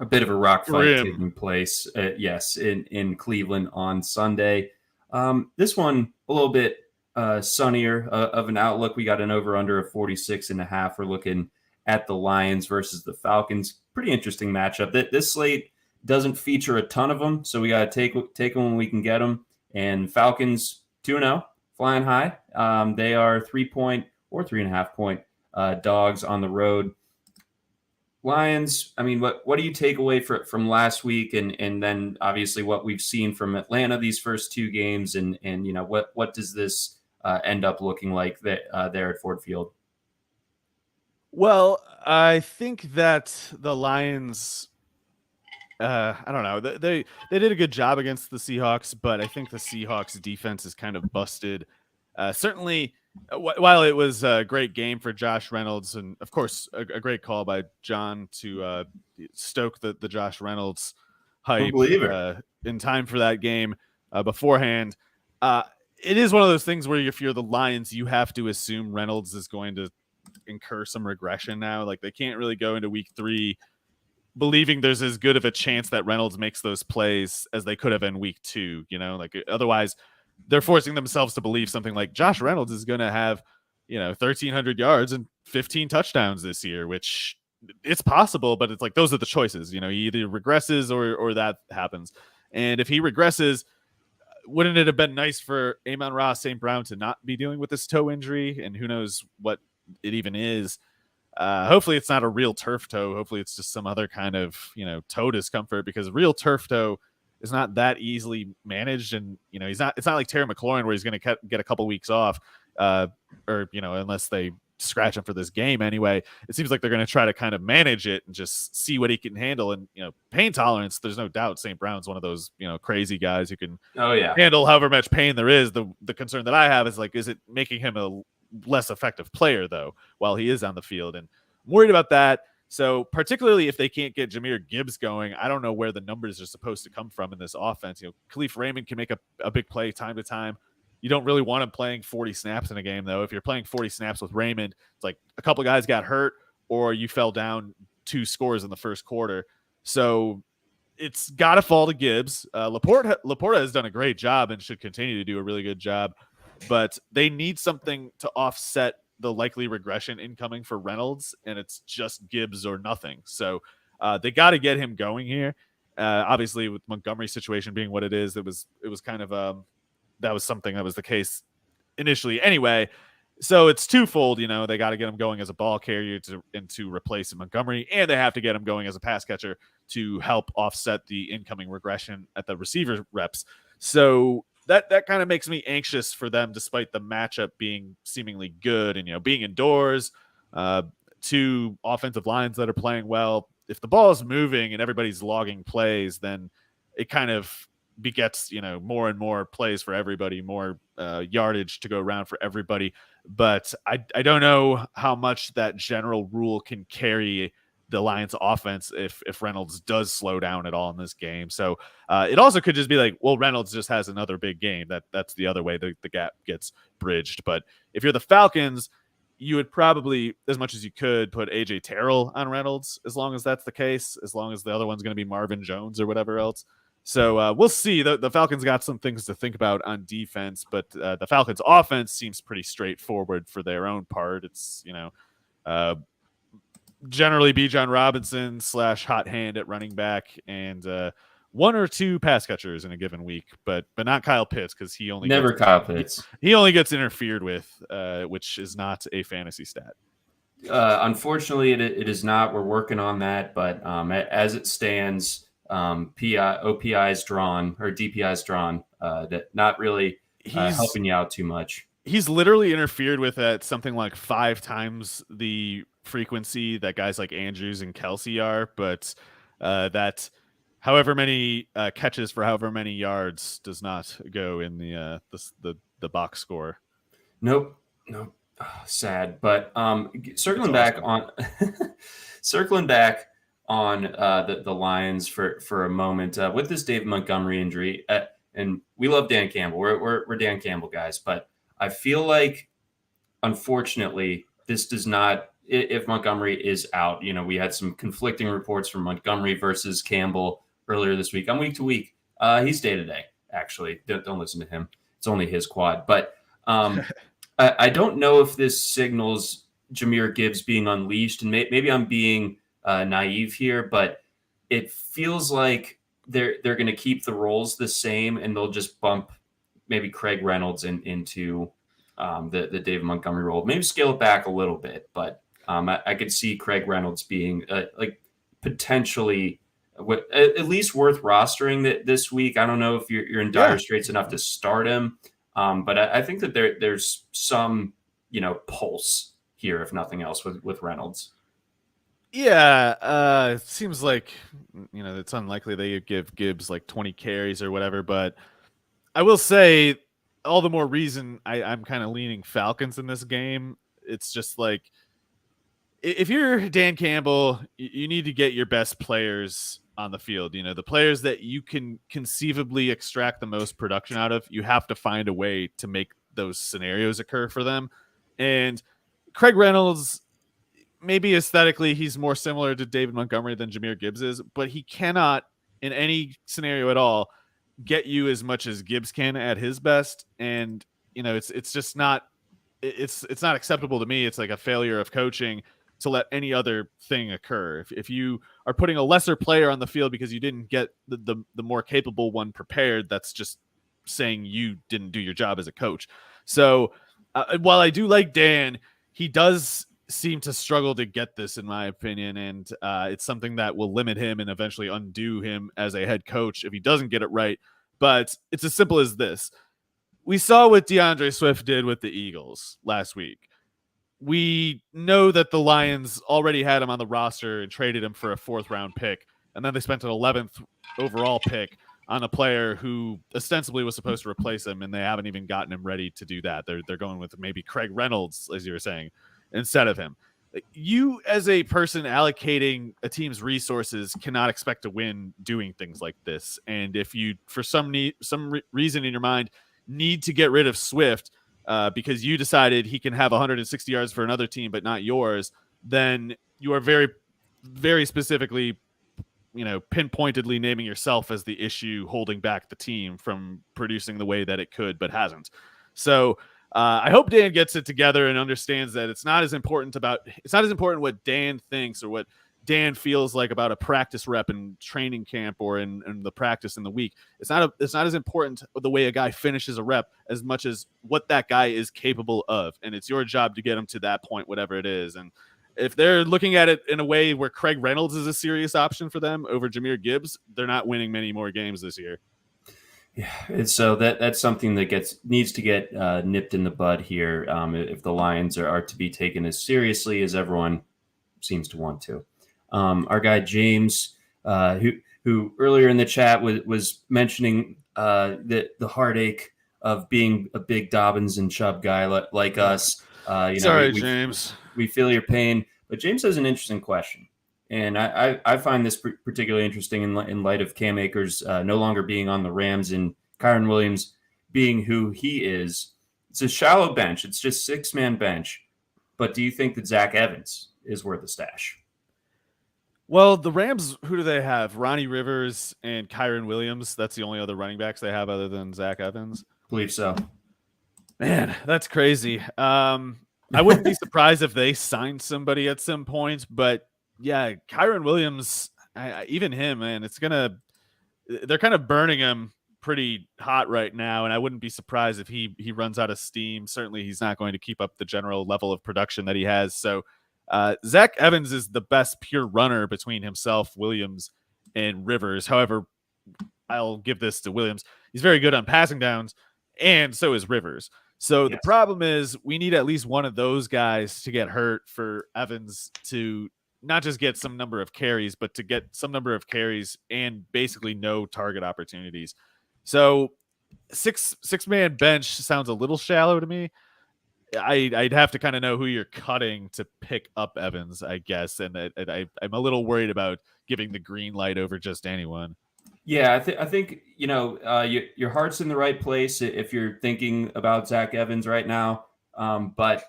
bit of a rock fight taking place. Yes, in Cleveland on Sunday. This one a little bit sunnier of an outlook. We got an over under of 46.5. We're looking at the Lions versus the Falcons. Pretty interesting matchup. This slate doesn't feature a ton of them, so we got to take them when we can get them. And Falcons 2-0, flying high. They are 3-point or 3.5-point dogs on the road. Lions, I mean, what do you take away from last week, and then obviously what we've seen from Atlanta these first 2 games, and what does this end up looking like there at Ford Field? Well, I think that the Lions, I don't know, they did a good job against the Seahawks, but I think the Seahawks defense is kind of busted. Certainly, while it was a great game for Josh Reynolds, and of course a great call by John to stoke the Josh Reynolds hype in time for that game beforehand, it is one of those things where if you're the Lions, you have to assume Reynolds is going to incur some regression now. Like, they can't really go into week 3 believing there's as good of a chance that Reynolds makes those plays as they could have in week 2, like otherwise they're forcing themselves to believe something like Josh Reynolds is going to have, 1,300 yards and 15 touchdowns this year, which it's possible, but it's like, those are the choices, he either regresses or that happens. And if he regresses, wouldn't it have been nice for Amon-Ra St. Brown to not be dealing with this toe injury? And who knows what it even is. Hopefully it's not a real turf toe. Hopefully it's just some other kind of, toe discomfort, because real turf toe is not that easily managed. And, it's not like Terry McLaurin where he's going to get a couple weeks off or, unless they scratch him for this game anyway. It seems like they're going to try to kind of manage it and just see what he can handle. And, pain tolerance, there's no doubt St. Brown's one of those, crazy guys who can handle however much pain there is. The concern that I have is like, is it making him a less effective player though while he is on the field? And I'm worried about that. So particularly if they can't get Jahmyr Gibbs going, I don't know where the numbers are supposed to come from in this offense. Khalif Raymond can make a big play time to time. You don't really want him playing 40 snaps in a game, though. If you're playing 40 snaps with Raymond, it's like a couple guys got hurt or you fell down 2 scores in the first quarter. So it's got to fall to Gibbs. Laporta has done a great job and should continue to do a really good job, but they need something to offset the likely regression incoming for Reynolds, and it's just Gibbs or nothing. So they got to get him going here. Obviously, with Montgomery's situation being what it is, it was kind of that was something that was the case initially anyway. So it's twofold. They got to get him going as a ball carrier to replace Montgomery, and they have to get him going as a pass catcher to help offset the incoming regression at the receiver reps. So that kind of makes me anxious for them, despite the matchup being seemingly good and being indoors, 2 offensive lines that are playing well. If the ball is moving and everybody's logging plays, then it kind of begets more and more plays for everybody, more yardage to go around for everybody. But I don't know how much that general rule can carry the Lions offense if Reynolds does slow down at all in this game. So it also could just be like, well, Reynolds just has another big game. That's the other way the gap gets bridged. But if you're the Falcons, you would probably, as much as you could, put AJ Terrell on Reynolds, as long as that's the case, as long as the other one's going to be Marvin Jones or whatever else. So we'll see. The Falcons got some things to think about on defense, but the Falcons offense seems pretty straightforward for their own part. It's, generally Bijan Robinson / hot hand at running back, and 1 or 2 pass catchers in a given week, but not Kyle Pitts, because he only Kyle Pitts. He only gets interfered with, which is not a fantasy stat. Unfortunately, it is not. We're working on that, but as it stands, OPI is drawn or DPI is drawn. That not really helping you out too much. He's literally interfered with at something like 5 times the frequency that guys like Andrews and Kelsey are, but that however many catches for however many yards does not go in the box score. Nope. Oh, sad. But circling back on the Lions for a moment with this David Montgomery injury, and we love Dan Campbell. We're Dan Campbell guys, but I feel like, unfortunately, this does not. If Montgomery is out, we had some conflicting reports from Montgomery versus Campbell earlier this week. I'm week to week. He's day to day. Actually, don't listen to him. It's only his quad. But I don't know if this signals Jahmyr Gibbs being unleashed, and maybe I'm being naive here, but it feels like they're going to keep the roles the same, and they'll just bump maybe Craig Reynolds into the David Montgomery role. Maybe scale it back a little bit, but I could see Craig Reynolds being potentially at least worth rostering this week. I don't know if you're in dire straits enough to start him, but I think that there's some pulse here, if nothing else, with Reynolds. Yeah, it seems like it's unlikely they give Gibbs like 20 carries or whatever, but I will say all the more reason I'm kind of leaning Falcons in this game. It's just like, if you're Dan Campbell, you need to get your best players on the field. The players that you can conceivably extract the most production out of, you have to find a way to make those scenarios occur for them. And Craig Reynolds, maybe aesthetically, he's more similar to David Montgomery than Jahmyr Gibbs is, but he cannot, in any scenario at all, get you as much as Gibbs can at his best. And it's just not it's not acceptable to me. It's like a failure of coaching to let any other thing occur. If you are putting a lesser player on the field because you didn't get the more capable one prepared, that's just saying you didn't do your job as a coach. So while I do like Dan, he does seem to struggle to get this, in my opinion, and it's something that will limit him and eventually undo him as a head coach if he doesn't get it right. But it's as simple as this. We saw what DeAndre Swift did with the Eagles last week. We know that the Lions already had him on the roster and traded him for a 4th-round pick, and then they spent an 11th overall pick on a player who ostensibly was supposed to replace him, and they haven't even gotten him ready to do that. They're going with maybe Craig Reynolds, as you were saying, instead of him. You, as a person allocating a team's resources, cannot expect to win doing things like this. And if you, for some reason in your mind, need to get rid of Swift because you decided he can have 160 yards for another team, but not yours, then you are very, very specifically, pinpointedly naming yourself as the issue holding back the team from producing the way that it could, but hasn't. So I hope Dan gets it together and understands that it's not as important what Dan thinks or what Dan feels like about a practice rep in training camp or in the practice in the week. It's not as important the way a guy finishes a rep as much as what that guy is capable of. And it's your job to get him to that point, whatever it is. And if they're looking at it in a way where Craig Reynolds is a serious option for them over Jahmyr Gibbs, they're not winning many more games this year. Yeah, so that's something that needs to get nipped in the bud here if the Lions are to be taken as seriously as everyone seems to want to. Our guy James, who earlier in the chat was mentioning the heartache of being a big Dobbins and Chubb guy like us. Sorry, James. We feel your pain, but James has an interesting question. And I find this particularly interesting in light of Cam Akers no longer being on the Rams and Kyren Williams being who he is. It's a shallow bench. It's just 6-man bench. But do you think that Zach Evans is worth a stash? Well, the Rams, who do they have? Ronnie Rivers and Kyren Williams. That's the only other running backs they have other than Zach Evans. I believe so. Man, that's crazy. I wouldn't be surprised if they signed somebody at some point, but yeah, Kyren Williams, even him, man, they're kind of burning him pretty hot right now, and I wouldn't be surprised if he runs out of steam. Certainly he's not going to keep up the general level of production that he has. So Zach Evans is the best pure runner between himself, Williams, and Rivers. However, I'll give this to Williams. He's very good on passing downs, and so is Rivers. So The problem is we need at least one of those guys to get hurt for Evans to not just get some number of carries, but to get some number of carries and basically no target opportunities. So six-man bench sounds a little shallow to me. I'd have to kind of know who you're cutting to pick up Evans, I guess. And I'm a little worried about giving the green light over just anyone. Yeah, I think your heart's in the right place if you're thinking about Zach Evans right now. But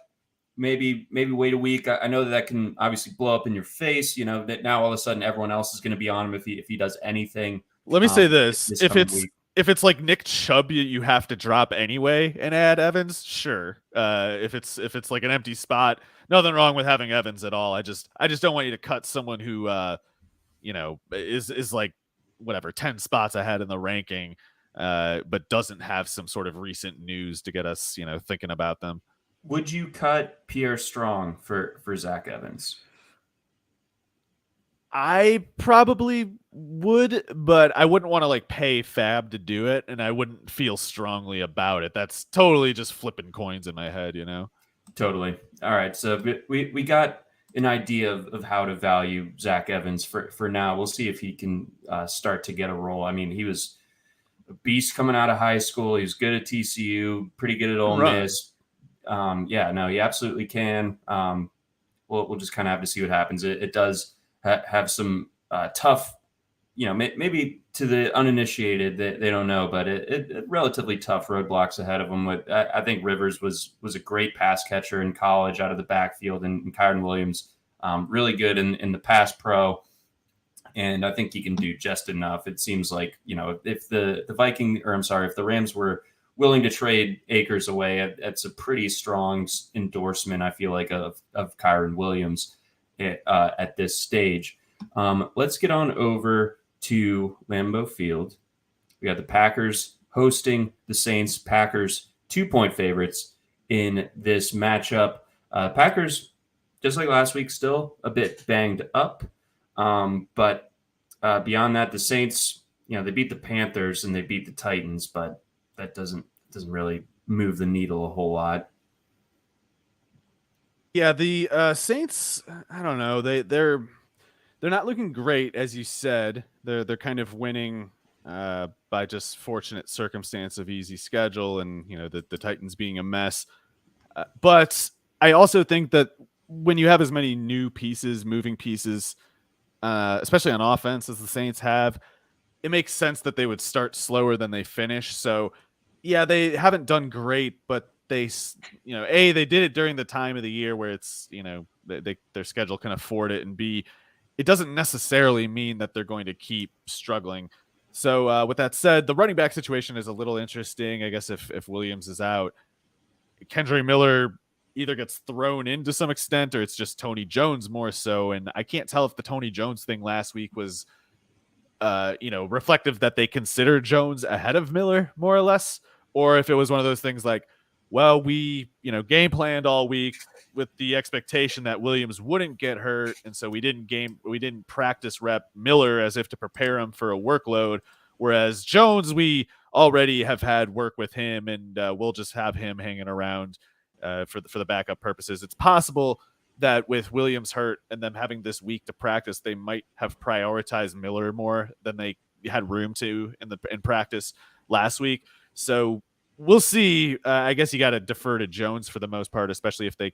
maybe wait a week. I know that can obviously blow up in your face. That now all of a sudden everyone else is going to be on him if he does anything. Let me say this: if it's like Nick Chubb, you have to drop anyway and add Evans. Sure. If it's like an empty spot, nothing wrong with having Evans at all. I just don't want you to cut someone who is like whatever 10 spots ahead in the ranking, but doesn't have some sort of recent news to get us thinking about them. Would you cut Pierre Strong for Zach Evans? I probably would, but I wouldn't want to pay Fab to do it, and I wouldn't feel strongly about it. That's totally just flipping coins in my head, Totally. All right, so we got an idea of how to value Zach Evans for now. We'll see if he can start to get a role. I mean, he was a beast coming out of high school. He was good at TCU, pretty good at Ole Miss. He absolutely can. We'll just kind of have to see what happens. It does have some tough, maybe to the uninitiated, they don't know, but it relatively tough roadblocks ahead of them. I think Rivers was a great pass catcher in college out of the backfield, and Kyren Williams really good in the pass pro. And I think he can do just enough. It seems like, if if the Rams were willing to trade Akers away, that's a pretty strong endorsement, I feel like, of Kyren Williams at this stage. Let's get on over to Lambeau Field. We got the Packers hosting the Saints. Packers 2-point favorites in this matchup. Packers, just like last week, still a bit banged up. But beyond that, the Saints, they beat the Panthers and they beat the Titans, but that doesn't really move the needle a whole lot. Yeah, the Saints, I don't know. They're not looking great, as you said. They're kind of winning by just fortunate circumstance of easy schedule and the Titans being a mess. But I also think that when you have as many moving pieces, especially on offense as the Saints have, it makes sense that they would start slower than they finish. So Yeah, they haven't done great, but they did it during the time of the year where it's, their schedule can afford it, and B, it doesn't necessarily mean that they're going to keep struggling. So with that said, the running back situation is a little interesting. I guess if Williams is out, Kendre Miller either gets thrown in to some extent or it's just Tony Jones more so. And I can't tell if the Tony Jones thing last week was, reflective that they consider Jones ahead of Miller more or less, or if it was one of those things like, well, we, game planned all week with the expectation that Williams wouldn't get hurt. And so we didn't practice rep Miller as if to prepare him for a workload. Whereas Jones, we already have had work with him, and we'll just have him hanging around for the backup purposes. It's possible that with Williams hurt and them having this week to practice, they might have prioritized Miller more than they had room to in practice last week. So we'll see. I guess you got to defer to Jones for the most part, especially if they,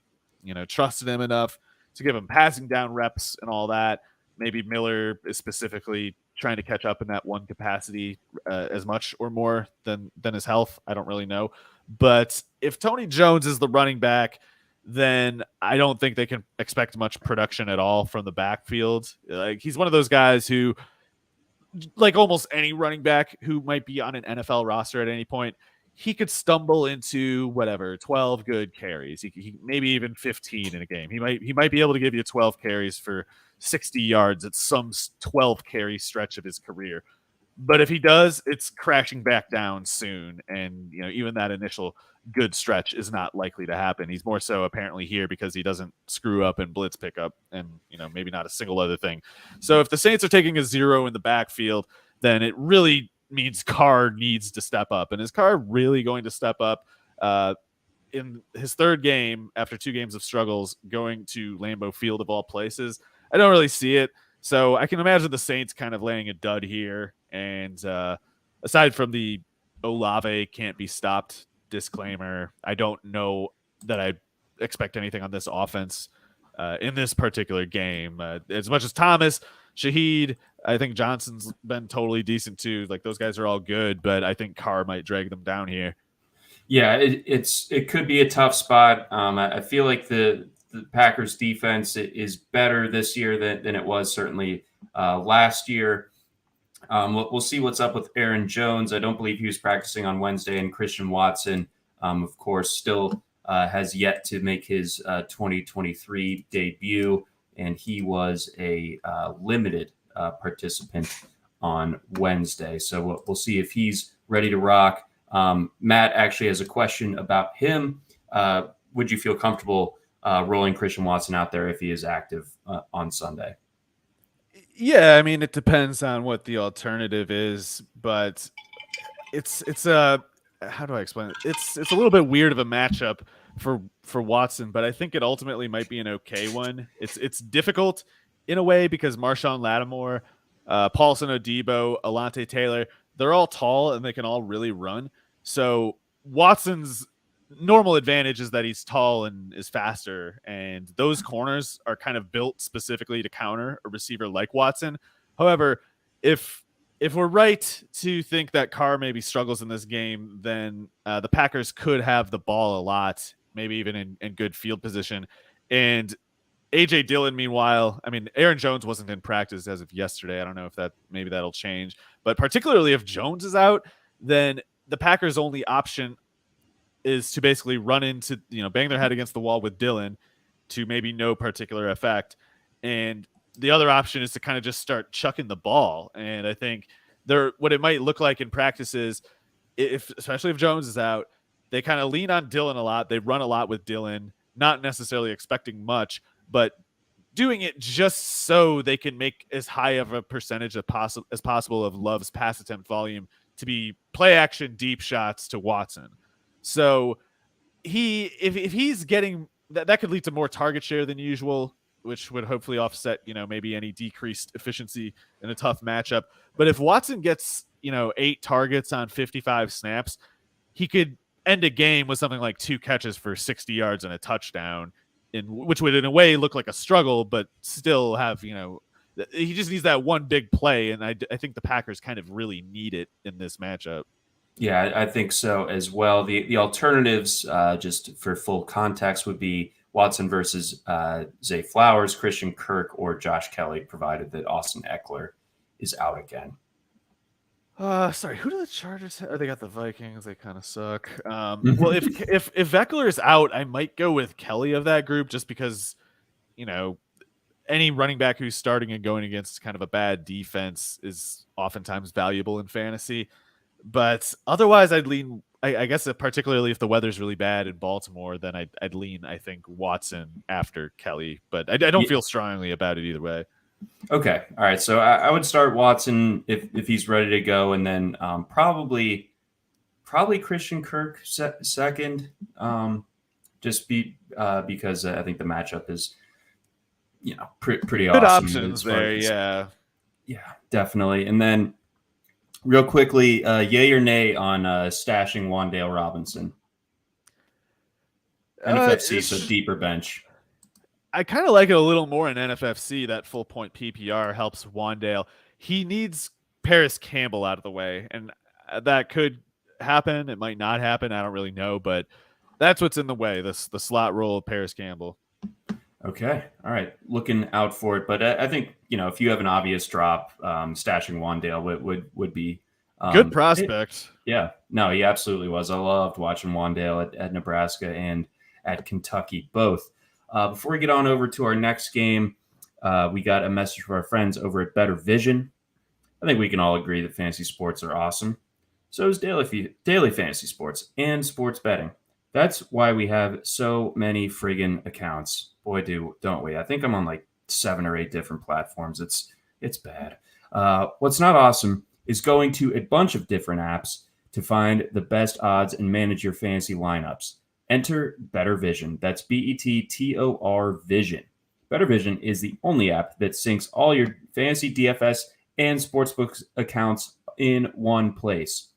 trusted him enough to give him passing down reps and all that. Maybe Miller is specifically trying to catch up in that one capacity as much or more than his health. I don't really know. But if Tony Jones is the running back, then I don't think they can expect much production at all from the backfield. Like, he's one of those guys who, like almost any running back who might be on an NFL roster at any point, he could stumble into 12 good carries. He maybe even 15 in a game. He might be able to give you 12 carries for 60 yards at some 12 carry stretch of his career. But if he does, it's crashing back down soon. And, even that initial good stretch is not likely to happen. He's more so apparently here because he doesn't screw up in blitz pickup and, maybe not a single other thing. So if the Saints are taking a 0 in the backfield, then it really means Carr needs to step up. And is Carr really going to step up in his third game after 2 games of struggles going to Lambeau Field of all places? I don't really see it. So I can imagine the Saints kind of laying a dud here. And aside from the Olave can't be stopped disclaimer, I don't know that I expect anything on this offense in this particular game. As much as Thomas, Shaheed, I think Johnson's been totally decent too. Like, those guys are all good, but I think Carr might drag them down here. Yeah, it could be a tough spot. I feel like the Packers defense is better this year than it was certainly last year. We'll see what's up with Aaron Jones. I don't believe he was practicing on Wednesday, and Christian Watson, of course, still has yet to make his 2023 debut, and he was a limited participant on Wednesday. So we'll see if he's ready to rock. Matt actually has a question about him. Would you feel comfortable rolling Christian Watson out there if he is active on Sunday? Yeah, I mean, it depends on what the alternative is, but it's how do I explain it? It's a little bit weird of a matchup for Watson, but I think it ultimately might be an okay one. It's difficult in a way because Marshawn Lattimore, Paulson Odebo, Alante Taylor, they're all tall and they can all really run. So Watson's normal advantage is that he's tall and is faster, and those corners are kind of built specifically to counter a receiver like Watson. However, if we're right to think that Carr maybe struggles in this game, then the Packers could have the ball a lot, maybe even in good field position. And AJ Dillon, meanwhile, I mean, Aaron Jones wasn't in practice as of yesterday. I don't know if maybe that'll change, but particularly if Jones is out, then the Packers' only option is to basically run into, bang their head against the wall with Dillon to maybe no particular effect. And the other option is to kind of just start chucking the ball. And I think what it might look like in practice is, especially if Jones is out, they kind of lean on Dillon a lot. They run a lot with Dillon, not necessarily expecting much, but doing it just so they can make as high of a percentage as possible of Love's pass attempt volume to be play action deep shots to Watson. So if he's getting that could lead to more target share than usual, which would hopefully offset, maybe any decreased efficiency in a tough matchup. But if Watson gets, 8 targets on 55 snaps, he could end a game with something like 2 catches for 60 yards and a touchdown, which would in a way look like a struggle, but still have, he just needs that one big play. And I think the Packers kind of really need it in this matchup. Yeah, I think so as well. The alternatives, just for full context, would be Watson versus Zay Flowers, Christian Kirk, or Josh Kelly, provided that Austin Eckler is out again. Sorry, who do the Chargers have? Oh, they got the Vikings. They kind of suck. Mhm. Well, if Eckler is out, I might go with Kelly of that group just because, you know, any running back who's starting and going against kind of a bad defense is oftentimes valuable in fantasy. But otherwise, I'd lean. I guess particularly if the weather's really bad in Baltimore, then I'd lean. I think Watson after Kelly, but I don't feel strongly about it either way. Okay, all right. So I would start Watson if he's ready to go, and then probably Christian Kirk second, just because I think the matchup is pretty Good awesome. options there, yeah, definitely. And then real quickly, yay or nay on stashing Wan'Dale Robinson? NFFC, so deeper bench. I kind of like it a little more in NFFC. That full point PPR helps Wan'Dale. He needs Paris Campbell out of the way, and that could happen. It might not happen. I don't really know, but that's what's in the way. The slot role of Paris Campbell. Okay. All right. Looking out for it. But I think, if you have an obvious drop, stashing Wan'Dale would be good prospect. Yeah. No, he absolutely was. I loved watching Wan'Dale at Nebraska and at Kentucky both. Before we get on over to our next game, we got a message from our friends over at Better Vision. I think we can all agree that fantasy sports are awesome. So is daily fantasy sports and sports betting. That's why we have so many friggin' accounts. Boy, don't we? I think I'm on like 7 or 8 different platforms. It's bad. What's not awesome is going to a bunch of different apps to find the best odds and manage your fantasy lineups. Enter Better Vision. That's BETTOR Vision. Better Vision is the only app that syncs all your fantasy DFS and sportsbook accounts in one place.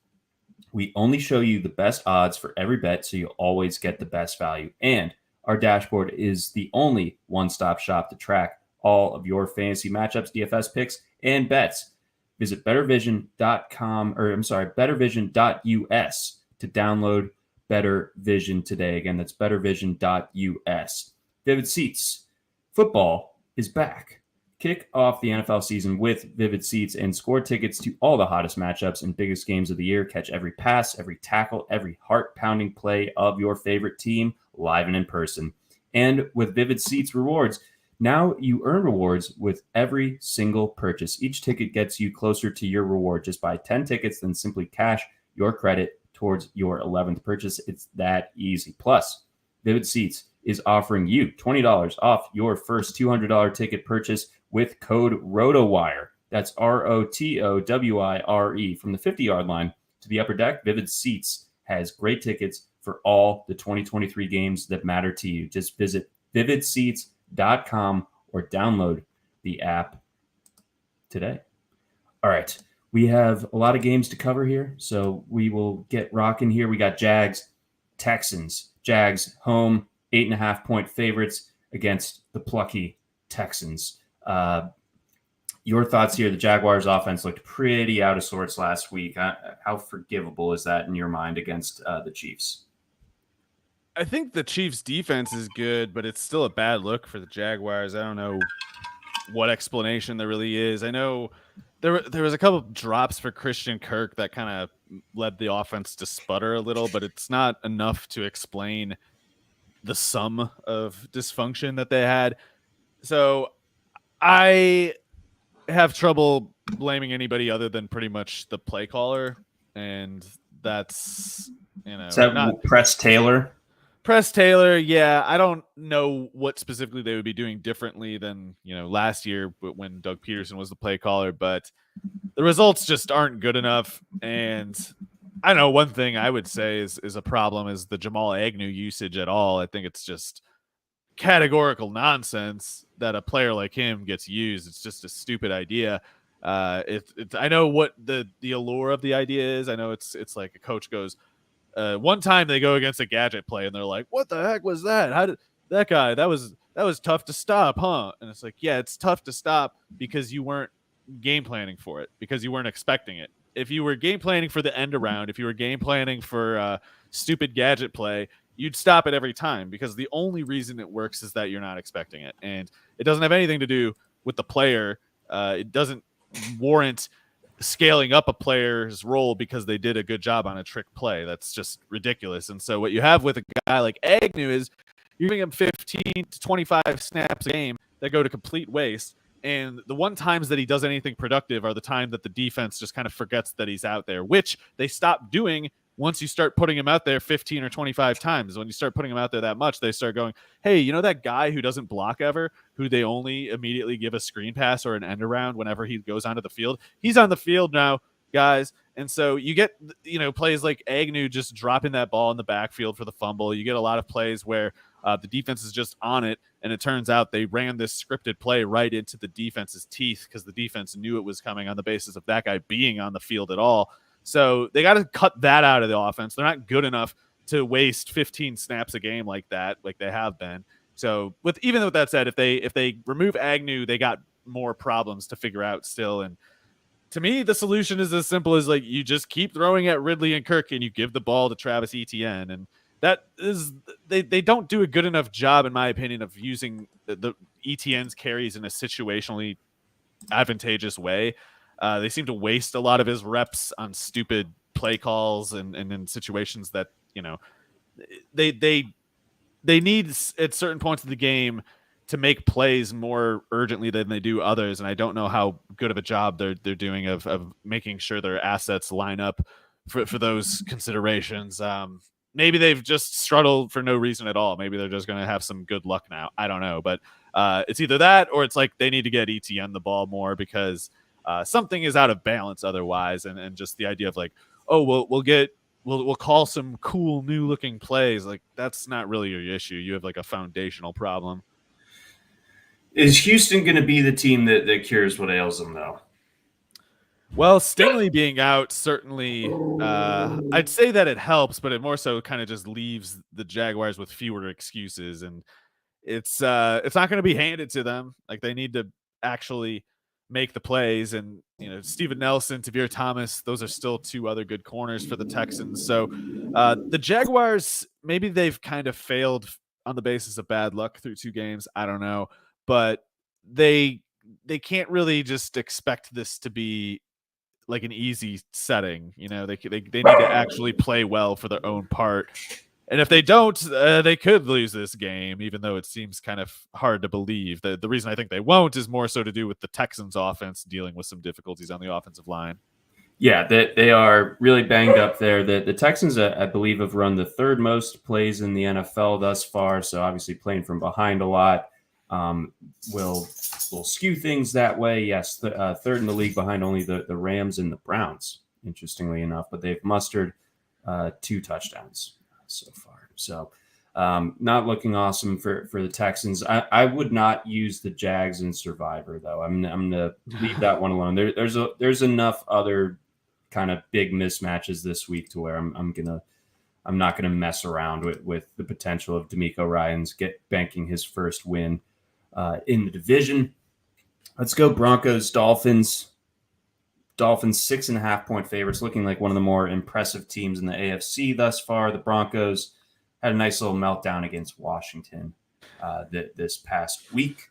We only show you the best odds for every bet, so you'll always get the best value. And our dashboard is the only one-stop shop to track all of your fantasy matchups, DFS picks, and bets. Visit bettervision.us to download Better Vision today. Again, that's bettervision.us. Vivid Seats. Football is back. Kick off the NFL season with Vivid Seats and score tickets to all the hottest matchups and biggest games of the year. Catch every pass, every tackle, every heart-pounding play of your favorite team live and in person. And with Vivid Seats rewards, now you earn rewards with every single purchase. Each ticket gets you closer to your reward. Just buy 10 tickets, then simply cash your credit towards your 11th purchase. It's that easy. Plus, Vivid Seats is offering you $20 off your first $200 ticket purchase with code RotoWire. That's ROTOWIRE. From the 50-yard line to the upper deck, Vivid Seats has great tickets for all the 2023 games that matter to you. Just visit vividseats.com or download the app today. All right. We have a lot of games to cover here, so we will get rocking here. We got Jags, Texans. Jags home, 8.5-point favorites against the plucky Texans. Your thoughts here? The Jaguars offense looked pretty out of sorts last week. How forgivable is that in your mind against the Chiefs? I think the Chiefs defense is good, but it's still a bad look for the Jaguars. I don't know what explanation there really is. I know there was a couple of drops for Christian Kirk that kind of led the offense to sputter a little, but it's not enough to explain the sum of dysfunction that they had. So I have trouble blaming anybody other than pretty much the play caller, and that's is that not Press Taylor? Press Taylor, yeah. I don't know what specifically they would be doing differently than last year when Doug Peterson was the play caller, but the results just aren't good enough. And I don't know, one thing I would say is a problem is the Jamal Agnew usage at all. I think it's just categorical nonsense that a player like him gets used. It's just a stupid idea. I know what the allure of the idea is. I know it's like a coach goes, one time they go against a gadget play and they're like, what the heck was that? How did that guy, that was tough to stop, huh? And it's like, yeah, it's tough to stop because you weren't game planning for it, because you weren't expecting it. if you were game planning for the end around, if you were game planning for stupid gadget play, you'd stop it every time, because the only reason it works is that you're not expecting it. And it doesn't have anything to do with the player. It doesn't warrant scaling up a player's role because they did a good job on a trick play. That's just ridiculous. And so what you have with a guy like Agnew is you're giving him 15 to 25 snaps a game that go to complete waste. And the one times that he does anything productive are the time that the defense just kind of forgets that he's out there, which they stop doing once you start putting him out there 15 or 25 times. When you start putting him out there that much, they start going, hey, you know that guy who doesn't block ever, who they only immediately give a screen pass or an end around whenever he goes onto the field? He's on the field now, guys. And so you get, plays like Agnew just dropping that ball in the backfield for the fumble. You get a lot of plays where the defense is just on it, and it turns out they ran this scripted play right into the defense's teeth because the defense knew it was coming on the basis of that guy being on the field at all. So they got to cut that out of the offense. They're not good enough to waste 15 snaps a game like that, like they have been. So even with that said, if they remove Agnew, they got more problems to figure out still. And to me, the solution is as simple as you just keep throwing at Ridley and Kirk, and you give the ball to Travis Etienne. And that is they don't do a good enough job, in my opinion, of using the Etienne's carries in a situationally advantageous way. They seem to waste a lot of his reps on stupid play calls and in situations that, they need at certain points of the game to make plays more urgently than they do others. And I don't know how good of a job they're doing of making sure their assets line up for those considerations. Maybe they've just struggled for no reason at all. Maybe they're just going to have some good luck now. I don't know, but it's either that or it's like they need to get Etienne the ball more because something is out of balance otherwise. And just the idea of we'll call some cool new looking plays. Like that's not really your issue. You have like a foundational problem. Is Houston going to be the team that cures what ails them though? Well, Stingley being out certainly, I'd say that it helps, but it more so kind of just leaves the Jaguars with fewer excuses, and it's not going to be handed to them. Like they need to actually make the plays, and Steven Nelson, Tavir Thomas, those are still two other good corners for the Texans. So the Jaguars, maybe they've kind of failed on the basis of bad luck through two games. I don't know, but they can't really just expect this to be like an easy setting. They need to actually play well for their own part. And if they don't, they could lose this game, even though it seems kind of hard to believe. The reason I think they won't is more so to do with the Texans offense dealing with some difficulties on the offensive line. Yeah, they are really banged up there. The Texans, I believe, have run the third most plays in the NFL thus far. So obviously playing from behind a lot will skew things that way. Yes, third in the league behind only the Rams and the Browns, interestingly enough. But they've mustered 2 touchdowns so far. So not looking awesome for the Texans. I would not use the Jags in Survivor, though. I'm going to leave that one alone. There's enough other kind of big mismatches this week to where I'm not gonna mess around with the potential of D'Amico Ryans banking his first win in the division. Let's go Broncos, Dolphins. Dolphins 6.5-point favorites, looking like one of the more impressive teams in the AFC thus far. The Broncos had a nice little meltdown against Washington this past week.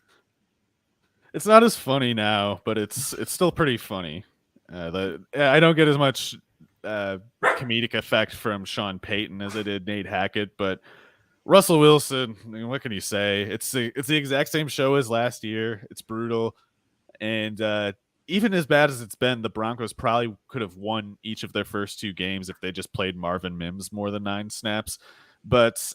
It's not as funny now, but it's still pretty funny. I don't get as much comedic effect from Sean Payton as I did Nate Hackett, but Russell Wilson, what can you say? It's the exact same show as last year. It's brutal, and even as bad as it's been, the Broncos probably could have won each of their first 2 games if they just played Marvin Mims more than 9 snaps. But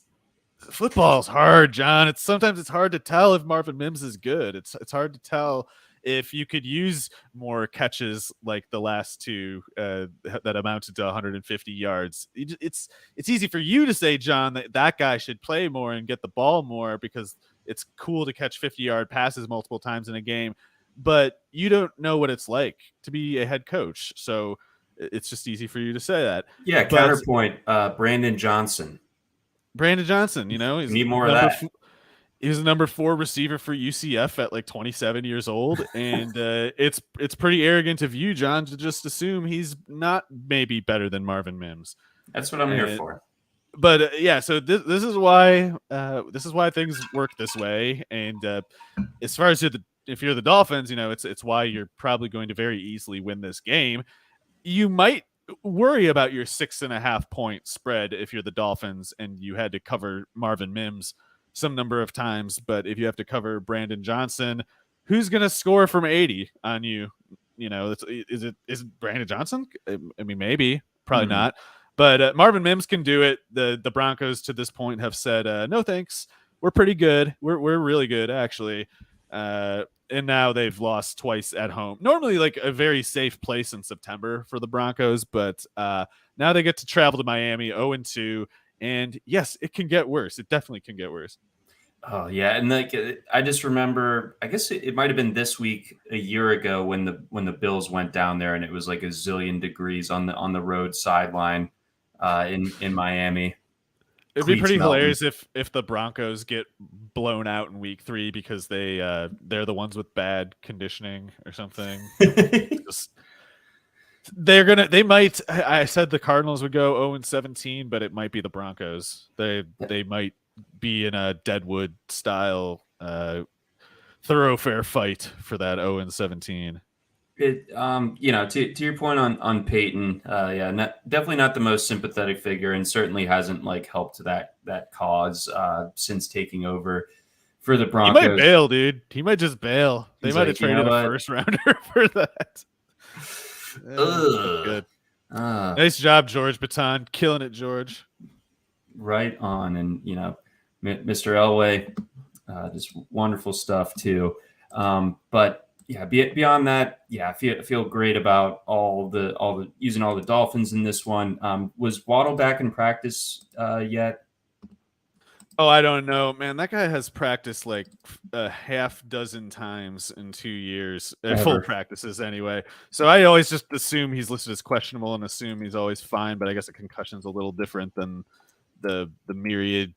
football's hard, John. Sometimes it's hard to tell if Marvin Mims is good. It's hard to tell if you could use more catches like the last 2 that amounted to 150 yards. It's easy for you to say, John, that guy should play more and get the ball more because it's cool to catch 50-yard passes multiple times in a game. But you don't know what it's like to be a head coach. So it's just easy for you to say that. Yeah, counterpoint, Brandon Johnson. Brandon Johnson, he's need more of that. He was the number 4 receiver for UCF at like 27 years old, and it's pretty arrogant of you, John, to just assume he's not maybe better than Marvin Mims. That's what I'm here for. But yeah, so this is why things work this way. And as far as if you're the Dolphins, it's why you're probably going to very easily win this game. You might worry about your 6.5 point spread if you're the Dolphins and you had to cover Marvin Mims some number of times, but if you have to cover Brandon Johnson, who's going to score from 80 on you? Is it Brandon Johnson? I mean, maybe, probably not. But Marvin Mims can do it. The Broncos to this point have said, no thanks. We're pretty good. We're really good, actually. And now they've lost twice at home. Normally, like a very safe place in September for the Broncos, but now they get to travel to Miami 0-2. And yes, it can get worse. It definitely can get worse. Oh yeah, and like I just remember, I guess it might have been this week a year ago when the Bills went down there and it was like a zillion degrees on the road sideline in Miami. It'd be pretty hilarious if the Broncos get blown out in week 3 because they're the ones with bad conditioning or something. They might. I said the Cardinals would go 0-17, but it might be the Broncos. They might be in a Deadwood style thoroughfare fight for that 0-17. To your point on Peyton, definitely not the most sympathetic figure, and certainly hasn't like helped that cause since taking over for the Broncos. He might bail, dude. He might just bail. They might have traded a first rounder for that. Good. Nice job, George Baton. Killing it, George. Right on. And, Mr. Elway, just wonderful stuff too. But yeah, beyond that, I feel great about all the using all the Dolphins in this one. Was Waddle back in practice yet? Oh, I don't know, man. That guy has practiced like a half dozen times in 2 years, full practices anyway. So I always just assume he's listed as questionable and assume he's always fine. But I guess a concussion's a little different than the myriad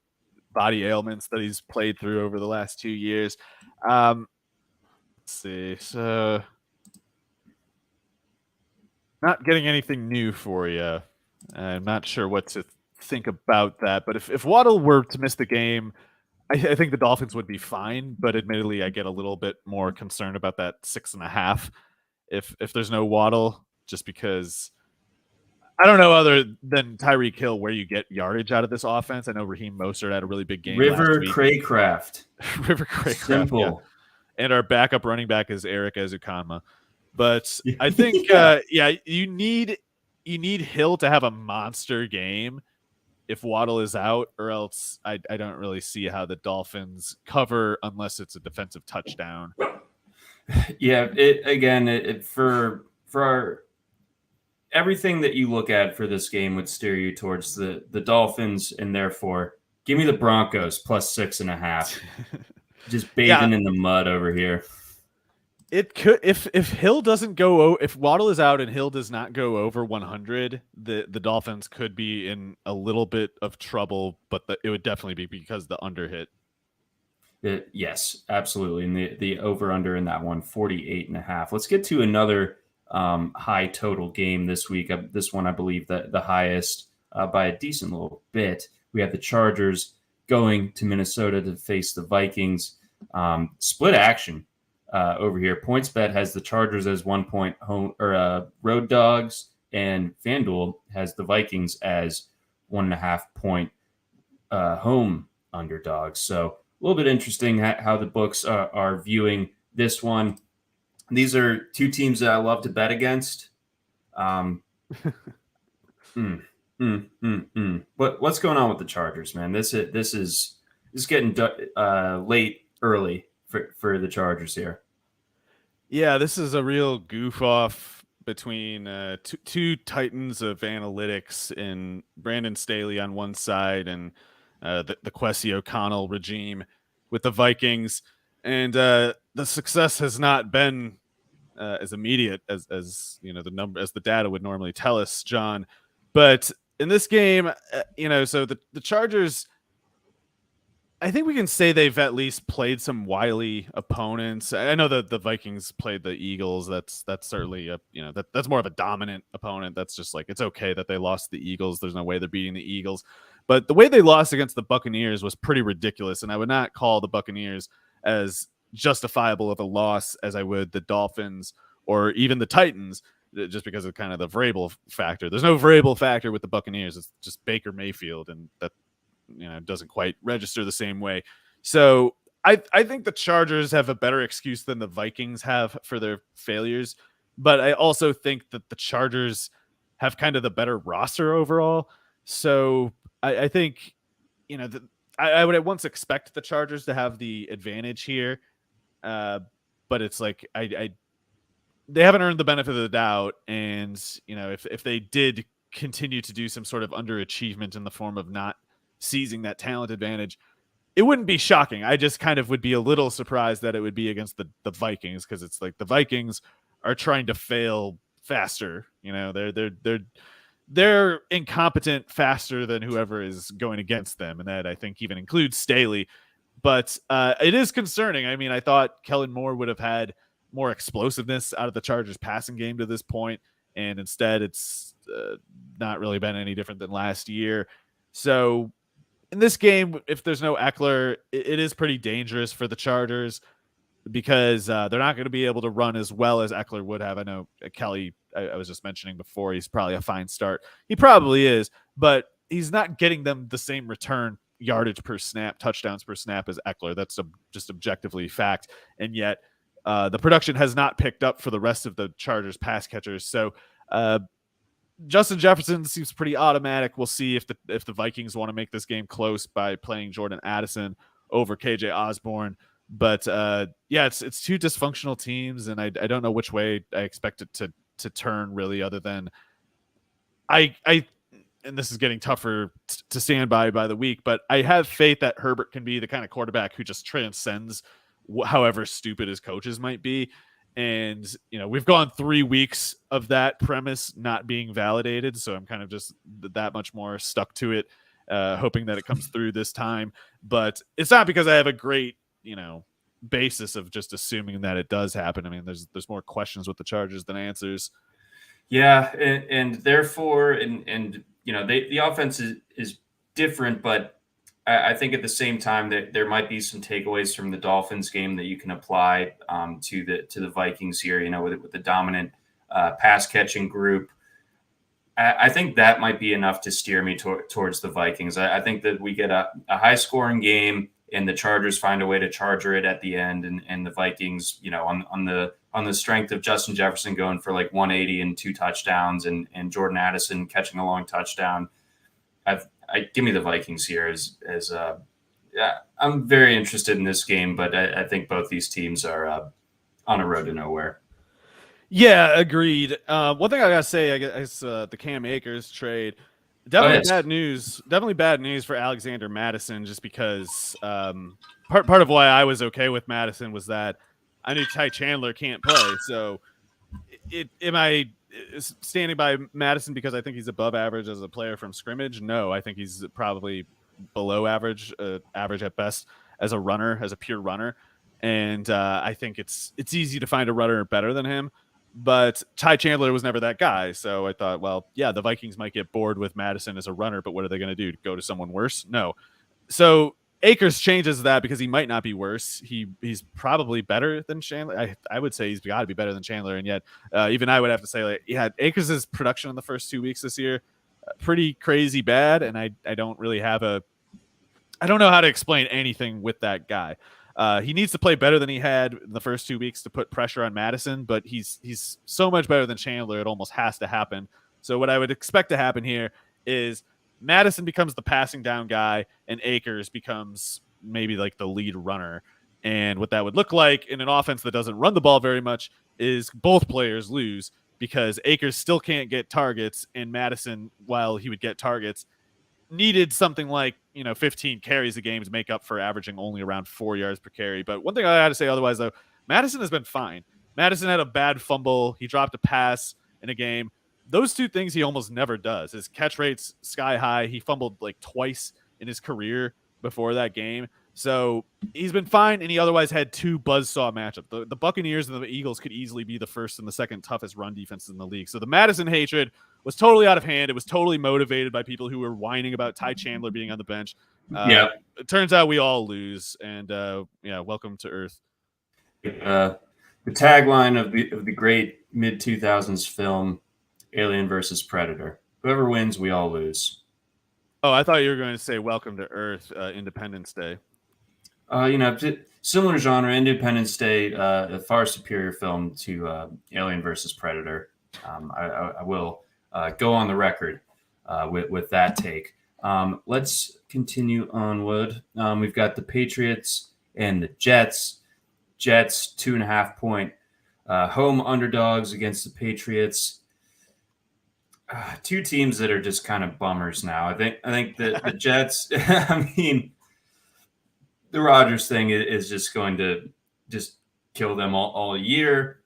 body ailments that he's played through over the last 2 years. Let's see. So not getting anything new for you. I'm not sure what to think about that, but if Waddle were to miss the game, I think the Dolphins would be fine, but admittedly I get a little bit more concerned about that 6.5 if there's no Waddle, just because I don't know other than Tyreek Hill where you get yardage out of this offense. I know Raheem Mostert had a really big game River Craycraft. River Craycraft. Simple. Yeah. And our backup running back is Eric Ezukanma. But I think you need Hill to have a monster game if Waddle is out, or else I don't really see how the Dolphins cover unless it's a defensive touchdown. Yeah, for our, everything that you look at for this game would steer you towards the Dolphins, and therefore give me the Broncos plus 6.5. Just bathing in the mud over here. It could if Hill doesn't go, if Waddle is out and Hill does not go over 100, the Dolphins could be in a little bit of trouble, but it would definitely be because the under hit. Yes, absolutely. And the over under in that one, 48.5. Let's get to another high total game this week. This one, I believe, the highest by a decent little bit. We have the Chargers going to Minnesota to face the Vikings. Split action. Over here, PointsBet has the Chargers as 1 point home or road dogs, and FanDuel has the Vikings as 1.5 point home underdogs. So a little bit interesting how the books are viewing this one. These are two teams that I love to bet against. What's going on with the Chargers, man? This is getting late early for the Chargers here. Yeah, this is a real goof off between two titans of analytics, and Brandon Staley on one side and the Kwesi O'Connell regime with the Vikings. And the success has not been as immediate as the data would normally tell us, John. But in this game, so the Chargers, I think we can say they've at least played some wily opponents. I know that the Vikings played the Eagles. That's certainly that's more of a dominant opponent. That's just like, it's okay that they lost the Eagles. There's no way they're beating the Eagles. But the way they lost against the Buccaneers was pretty ridiculous, and I would not call the Buccaneers as justifiable of a loss as I would the Dolphins or even the Titans, just because of kind of the Vrabel factor. There's no Vrabel factor with the Buccaneers. It's just Baker Mayfield, and that doesn't quite register the same way. So I think the Chargers have a better excuse than the Vikings have for their failures, but I also think that the Chargers have kind of the better roster overall. So I think, I would at once expect the Chargers to have the advantage here. But it's like, they haven't earned the benefit of the doubt. And, if they did continue to do some sort of underachievement in the form of not seizing that talent advantage, it wouldn't be shocking. I just kind of would be a little surprised that it would be against the Vikings, because it's like the Vikings are trying to fail faster. They're incompetent faster than whoever is going against them, and that I think even includes Staley. But it is concerning. I mean, I thought Kellen Moore would have had more explosiveness out of the Chargers passing game to this point, and instead it's not really been any different than last year. So in this game, if there's no Eckler, it is pretty dangerous for the Chargers, because they're not going to be able to run as well as Eckler would have. I know Kelly, I was just mentioning before, he's probably a fine start. He probably is, but he's not getting them the same return yardage per snap, touchdowns per snap as Eckler. That's just objectively fact. And yet the production has not picked up for the rest of the Chargers pass catchers. So Justin Jefferson seems pretty automatic. We'll see if the Vikings want to make this game close by playing Jordan Addison over KJ Osborne. But it's two dysfunctional teams, and I don't know which way I expect it to turn, really, other than I and this is getting tougher to stand by the week, but I have faith that Herbert can be the kind of quarterback who just transcends however stupid his coaches might be. And, we've gone 3 weeks of that premise not being validated. So I'm kind of just that much more stuck to it, hoping that it comes through this time. But it's not because I have a great, basis of just assuming that it does happen. I mean, there's more questions with the Chargers than answers. Yeah. And therefore, the offense is different, but I think at the same time that there might be some takeaways from the Dolphins game that you can apply to the Vikings here, with the dominant pass catching group. I think that might be enough to steer me towards the Vikings. I think that we get a high scoring game, and the Chargers find a way to charger it at the end, and the Vikings, on the strength of Justin Jefferson going for like 180 and 2 touchdowns, and Jordan Addison catching a long touchdown. Give me the Vikings here I'm very interested in this game, but I think both these teams are on a road to nowhere. Yeah, agreed. One thing I gotta say, I guess the Cam Akers trade, definitely bad news. Definitely bad news for Alexander Mattison, just because part of why I was okay with Mattison was that I knew Ty Chandler can't play. So am I standing by Mattison because I think he's above average as a player from scrimmage? No, I think he's probably below average, average at best as a runner, as a pure runner. And I think it's easy to find a runner better than him. But Ty Chandler was never that guy. So I thought, well, yeah, the Vikings might get bored with Mattison as a runner, but what are they going to do? Go to someone worse? No. So Akers changes that because he might not be worse. He's probably better than Chandler. I would say he's got to be better than Chandler. And yet even I would have to say, Akers' production in the first 2 weeks this year, pretty crazy bad. And I don't really have I don't know how to explain anything with that guy. He needs to play better than he had in the first 2 weeks to put pressure on Mattison, but he's so much better than Chandler, it almost has to happen. So what I would expect to happen here is Mattison becomes the passing down guy, and Akers becomes maybe like the lead runner. And what that would look like in an offense that doesn't run the ball very much is both players lose, because Akers still can't get targets, and Mattison, while he would get targets, needed something like 15 carries a game to make up for averaging only around 4 yards per carry. But one thing I had to say otherwise, though, Mattison has been fine. Mattison had a bad fumble. He dropped a pass in a game. Those two things he almost never does. His catch rate's sky high. He fumbled like twice in his career before that game. So he's been fine, and he otherwise had 2 buzzsaw matchups. The Buccaneers and the Eagles could easily be the first and the second toughest run defenses in the league. So the Madison hatred was totally out of hand. It was totally motivated by people who were whining about Ty Chandler being on the bench. It turns out we all lose, and welcome to Earth. The tagline of the great mid-2000s film, Alien versus Predator. Whoever wins, we all lose. Oh, I thought you were going to say Welcome to Earth, Independence Day. Similar genre, Independence Day, a far superior film to Alien versus Predator. I will go on the record with that take. Let's continue onward. We've got the Patriots and the Jets. Jets 2.5-point home underdogs against the Patriots. 2 teams that are just kind of bummers now. I think the Jets. I mean, the Rodgers thing is just going to just kill them all year.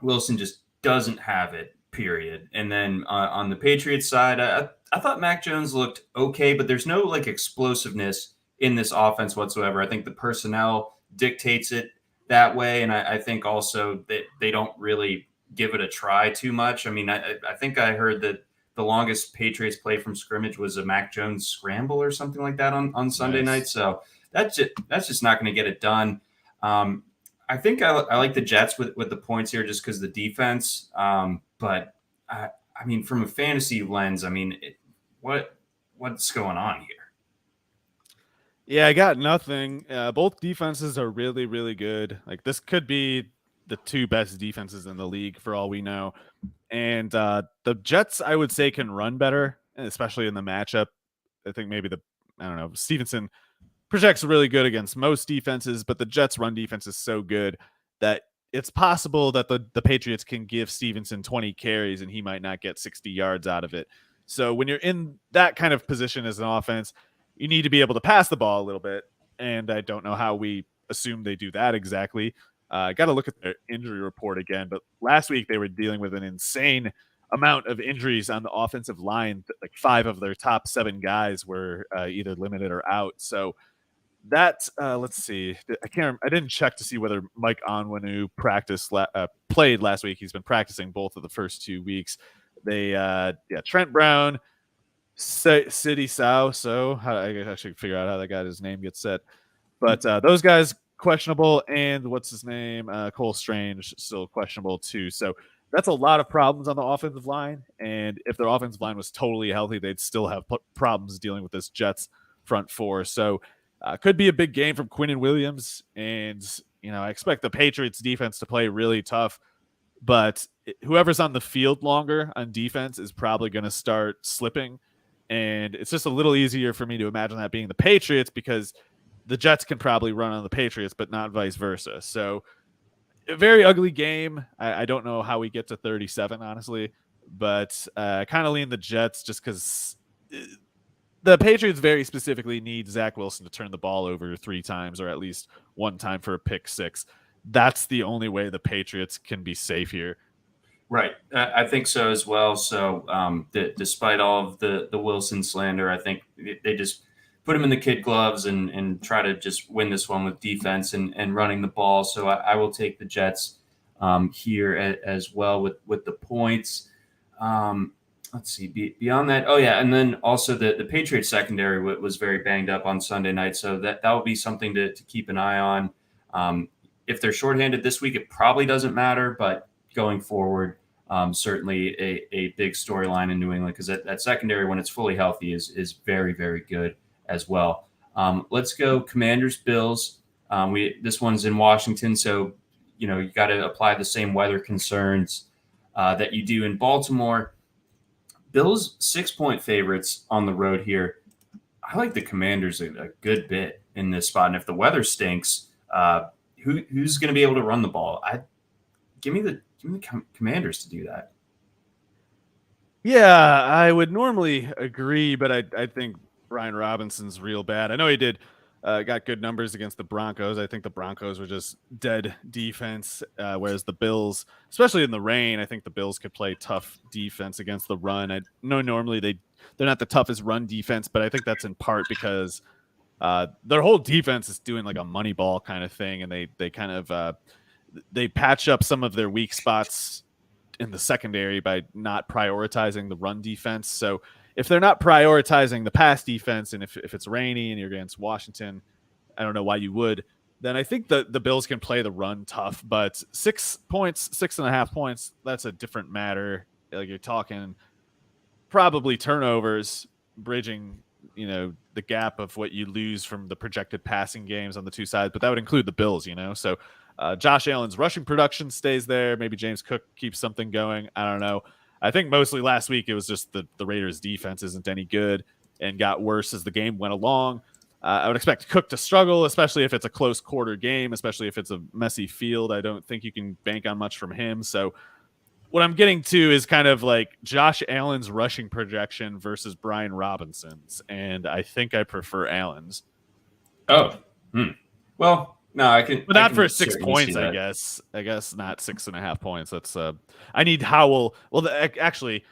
Wilson just doesn't have it. Period. And then on the Patriots side, I thought Mac Jones looked okay, but there's no explosiveness in this offense whatsoever. I think the personnel dictates it that way, and I think also that they don't really give it a try too much. I mean, I think I heard that the longest Patriots play from scrimmage was a Mac Jones scramble or something like that on Sunday night. So that's just not going to get it done. I think I like the Jets with the points here just because the defense. But I mean, from a fantasy lens, I mean, what's going on here? Yeah, I got nothing. Both defenses are really, really good. This could be the 2 best defenses in the league for all we know. And the Jets, I would say, can run better, especially in the matchup. I think maybe Stevenson projects really good against most defenses, but the Jets' run defense is so good that it's possible that the Patriots can give Stevenson 20 carries and he might not get 60 yards out of it. So when you're in that kind of position as an offense, you need to be able to pass the ball a little bit. And I don't know how we assume they do that exactly. I got to look at their injury report again, but last week they were dealing with an insane amount of injuries on the offensive line. 5 of their top 7 guys were either limited or out. So that let's see. I didn't check to see whether Mike Onwenu played last week. He's been practicing both of the first 2 weeks. They Trent Brown, City Sao. So I should figure out how that guy his name gets set. But those guys questionable, and what's his name? Cole Strange still questionable too. So that's a lot of problems on the offensive line. And if their offensive line was totally healthy, they'd still have problems dealing with this Jets front 4. So could be a big game from Kyren Williams. And, I expect the Patriots defense to play really tough, but whoever's on the field longer on defense is probably going to start slipping. And it's just a little easier for me to imagine that being the Patriots because the Jets can probably run on the Patriots, but not vice versa. So a very ugly game. I don't know how we get to 37, honestly, but I kind of lean the Jets just because the Patriots very specifically need Zach Wilson to turn the ball over 3 times or at least 1 time for a pick 6. That's the only way the Patriots can be safe here. Right. I think so as well. So despite all of the Wilson slander, I think they just put him in the kid gloves and try to just win this one with defense and running the ball. So I will take the Jets here as well with the points. Let's see. Beyond that, and then also the Patriots secondary was very banged up on Sunday night, so that will be something to keep an eye on. If they're shorthanded this week, it probably doesn't matter, but going forward, certainly a big storyline in New England because that secondary, when it's fully healthy, is very, very good as well. Let's go Commanders Bills. This one's in Washington, so you got to apply the same weather concerns that you do in Baltimore. Bills 6-point favorites on the road here. I like the Commanders a good bit in this spot, and if the weather stinks, who's going to be able to run the ball? Give me the Commanders to do that. Yeah, I would normally agree, but I think Brian Robinson's real bad. I know he got good numbers against the Broncos. I think the Broncos were just dead defense, whereas the Bills, especially in the rain, I think the Bills could play tough defense against the run. I know normally they're not the toughest run defense, but I think that's in part because Their whole defense is doing like a money ball kind of thing, and they kind of they patch up some of their weak spots in the secondary by not prioritizing the run defense. So if they're not prioritizing the pass defense, and if it's rainy and you're against Washington, I don't know why you would, then I think the Bills can play the run tough. But 6 points, 6.5 points, that's a different matter. Like, you're talking probably turnovers, bridging, the gap of what you lose from the projected passing games on the two sides, but that would include the Bills, So Josh Allen's rushing production stays there. Maybe James Cook keeps something going. I don't know. I think mostly last week it was just the Raiders' defense isn't any good and got worse as the game went along. I would expect Cook to struggle, especially if it's a close quarter game, especially if it's a messy field. I don't think you can bank on much from him. So what I'm getting to is kind of like Josh Allen's rushing projection versus Brian Robinson's, and I think I prefer Allen's. Oh, well, no, I can, but not for certainly 6 points. see that. I guess not 6.5 points. That's I need Howell. Well, actually,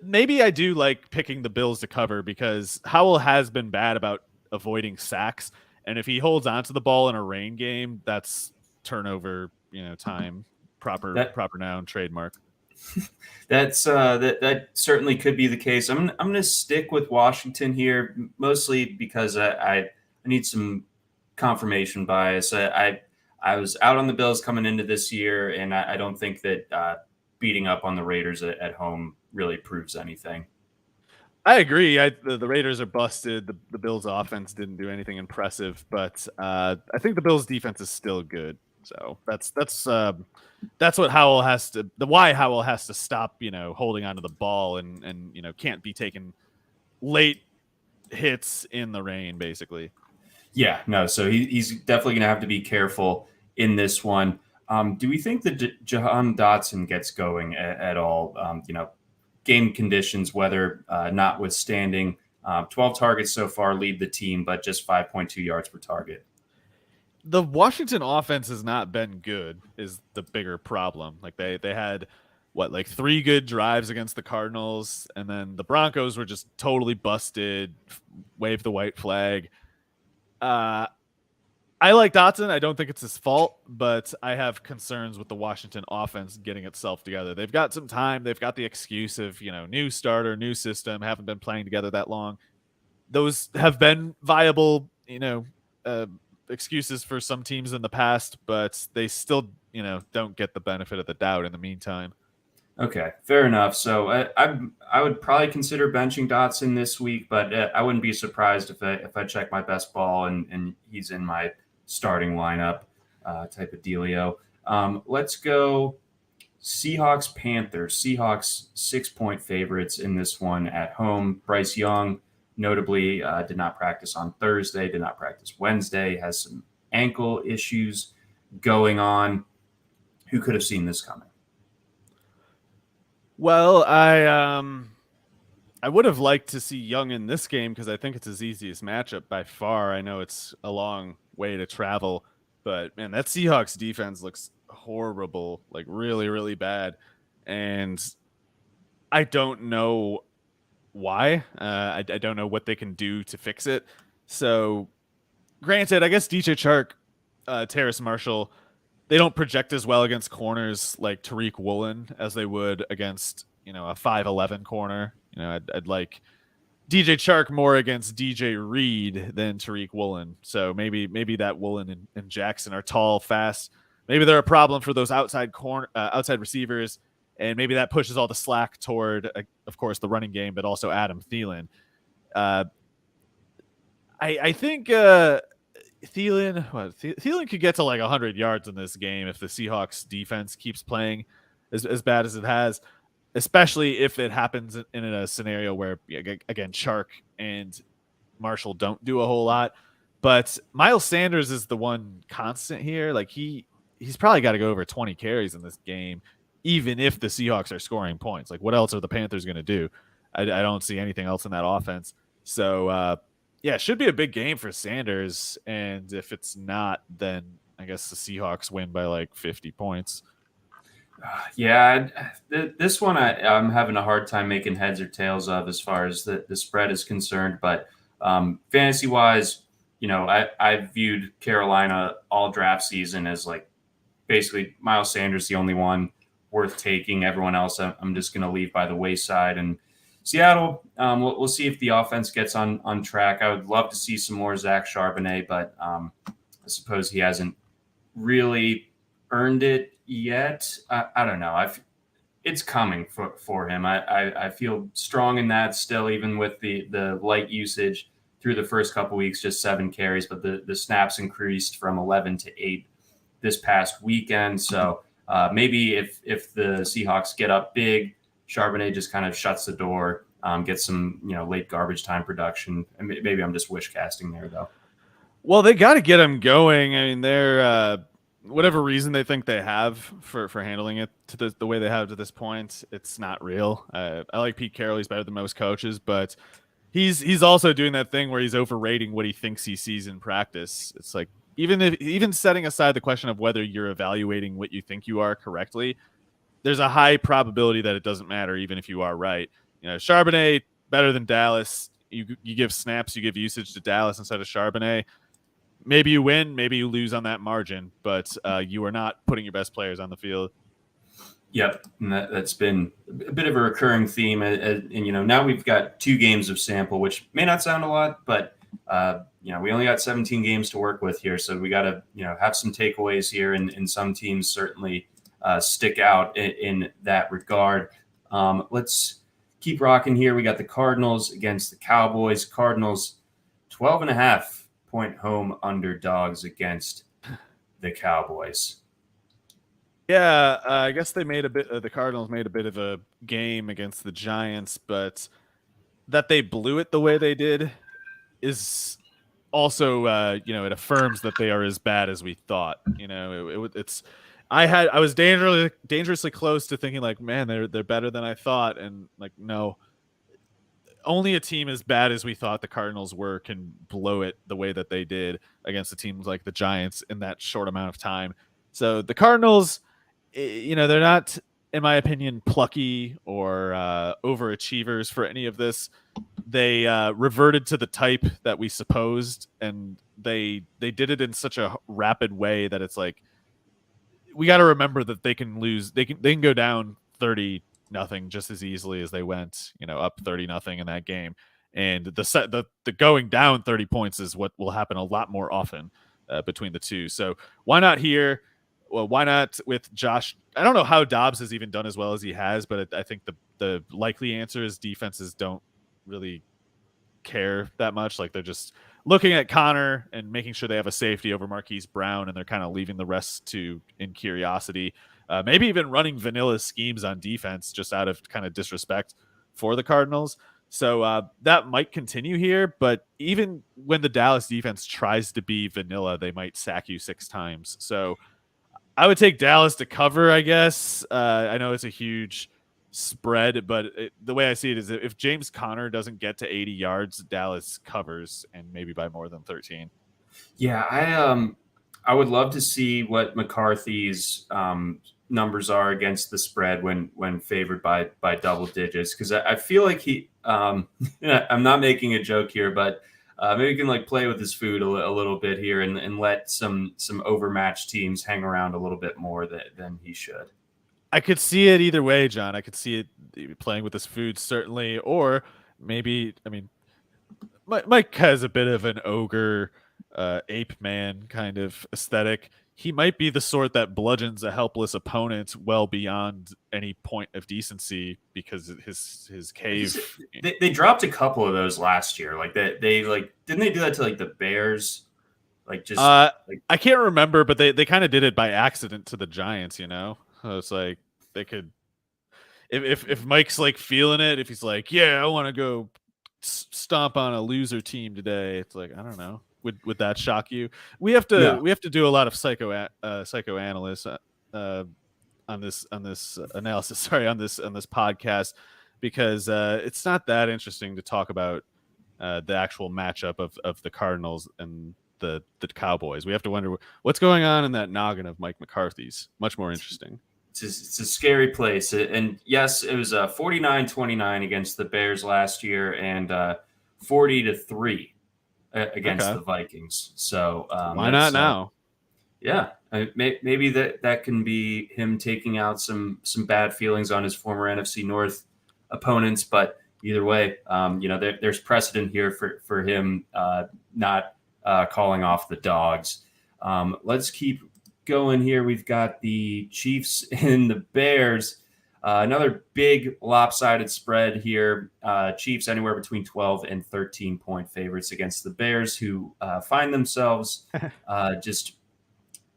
maybe I do like picking the Bills to cover because Howell has been bad about avoiding sacks, and if he holds onto the ball in a rain game, that's turnover, time. Proper noun, trademark. That's that certainly could be the case. I'm going to stick with Washington here, mostly because I need some confirmation bias. I was out on the Bills coming into this year, and I don't think that beating up on the Raiders at home really proves anything. I agree. The Raiders are busted. The Bills' offense didn't do anything impressive, but I think the Bills' defense is still good. So that's what Howell has to. Why Howell has to stop, holding onto the ball and can't be taking late hits in the rain, basically. Yeah, no. So he's definitely going to have to be careful in this one. Do we think that Jahan Dotson gets going at all? Game conditions, weather notwithstanding, 12 targets so far lead the team, but just 5.2 yards per target. The Washington offense has not been good is the bigger problem. Like they had 3 good drives against the Cardinals, and then the Broncos were just totally busted, waved the white flag. I like Dotson. I don't think it's his fault, but I have concerns with the Washington offense getting itself together. They've got some time. They've got the excuse of, new starter, new system, haven't been playing together that long. Those have been viable, excuses for some teams in the past, but they still, don't get the benefit of the doubt in the meantime. Okay, fair enough. So I would probably consider benching Dotson this week, but I wouldn't be surprised if I check my best ball and he's in my starting lineup type of dealio. Let's go Seahawks Panthers. Seahawks 6-point favorites in this one at home. Bryce Young notably did not practice on Thursday, did not practice Wednesday, has some ankle issues going on. Who could have seen this coming? Well, I would have liked to see Young in this game because I think it's his easiest matchup by far. I know it's a long way to travel, but man, that Seahawks defense looks horrible, like really, really bad. And I don't know why. I don't know what they can do to fix it. So granted, I guess DJ Chark, Terrace Marshall, they don't project as well against corners like Tariq Woolen as they would against, a 5'11" corner. I'd like DJ Chark more against DJ Reed than Tariq Woolen. So maybe that Woolen and Jackson are tall, fast. Maybe they're a problem for those outside receivers, and maybe that pushes all the slack toward, of course, the running game, but also Adam Thielen. I think Thielen could get to like 100 yards in this game if the Seahawks defense keeps playing as bad as it has, especially if it happens in a scenario where, again, Chark and Marshall don't do a whole lot. But Miles Sanders is the one constant here. Like he's probably got to go over 20 carries in this game, even if the Seahawks are scoring points. Like, what else are the Panthers going to do? I don't see anything else in that offense. So, it should be a big game for Sanders. And if it's not, then I guess the Seahawks win by like 50 points. This one I'm having a hard time making heads or tails of as far as the spread is concerned. But Fantasy wise, I viewed Carolina all draft season as like basically Miles Sanders, the only one worth taking. Everyone else, I'm just going to leave by the wayside. And Seattle, we'll see if the offense gets on track. I would love to see some more Zach Charbonnet, but I suppose he hasn't really earned it yet. I don't know. It's coming for him. I feel strong in that still, even with the light usage through the first couple weeks, just 7 carries, but the snaps increased from 11 to 8 this past weekend. So maybe if the Seahawks get up big, Charbonnet just kind of shuts the door, gets some late garbage time production. And maybe I'm just wish casting there though. Well, they got to get him going. I mean, they're whatever reason they think they have for handling it to the way they have to this point, it's not real. I like Pete Carroll; he's better than most coaches, but he's also doing that thing where he's overrating what he thinks he sees in practice. It's like even setting aside the question of whether you're evaluating what you think you are correctly, there's a high probability that it doesn't matter, even if you are right. Charbonnet better than Dallas. You give snaps, you give usage to Dallas instead of Charbonnet. Maybe you win, maybe you lose on that margin, but you are not putting your best players on the field. Yep, and that's been a bit of a recurring theme. And now we've got 2 games of sample, which may not sound a lot, but we only got 17 games to work with here, so we got to have some takeaways here, and some teams certainly stick out in that regard. Let's keep rocking here. We got the Cardinals against the Cowboys. Cardinals 12.5-point home underdogs against the Cowboys. Yeah, I guess they made the Cardinals made a bit of a game against the Giants, but that they blew it the way they did is also, it affirms that they are as bad as we thought. I was dangerously close to thinking like, man, they're better than I thought, and like, no, only a team as bad as we thought the Cardinals were can blow it the way that they did against the teams like the Giants in that short amount of time. So the Cardinals, they're not, in my opinion, plucky or overachievers for any of this. They reverted to the type that we supposed, and they did it in such a rapid way that it's like, we got to remember that they can lose. They can go down 30-0 just as easily as they went, up 30-0 in that game. And the going down 30 points is what will happen a lot more often between the two. So why not here? Well, why not with Josh? I don't know how Dobbs has even done as well as he has, but I think the likely answer is defenses don't really care that much. Like, they're just looking at Connor and making sure they have a safety over Marquise Brown, and they're kind of leaving the rest in curiosity. Maybe even running vanilla schemes on defense just out of kind of disrespect for the Cardinals. So that might continue here, but even when the Dallas defense tries to be vanilla, they might sack you 6 times. So I would take Dallas to cover, I guess. I know it's a huge spread, but the way I see it is if James Conner doesn't get to 80 yards, Dallas covers, and maybe by more than 13. Yeah, I would love to see what McCarthy's numbers are against the spread when favored by double digits, because I feel like he I'm not making a joke here, but maybe he can like play with his food a little bit here and let some overmatched teams hang around a little bit more than he should. I could see it either way, John. I could see it playing with his food, certainly, or maybe, I mean, Mike has a bit of an ogre, ape man kind of aesthetic. He might be the sort that bludgeons a helpless opponent well beyond any point of decency because his cave. They dropped a couple of those last year. Like they like, didn't they do that to like the Bears? Like just I can't remember, but they kind of did it by accident to the Giants. So it's like they could, if Mike's like feeling it, if he's like, yeah, I want to go stomp on a loser team today, it's like, I don't know. Would that shock you? We have to do a lot of psychoanalysis on this analysis. Sorry, on this podcast, because it's not that interesting to talk about the actual matchup of the Cardinals and the Cowboys. We have to wonder what's going on in that noggin of Mike McCarthy's. Much more interesting. It's a scary place. And yes, it was 49-29 against the Bears last year, and 40-3 against Okay. the Vikings. So Why not now? Yeah, maybe that can be him taking out some bad feelings on his former NFC North opponents. But either way, there's precedent here for him not calling off the dogs. Let's keep going here. We've got the Chiefs and the Bears. Another big lopsided spread here. Chiefs anywhere between 12 and 13-point favorites against the Bears, who find themselves just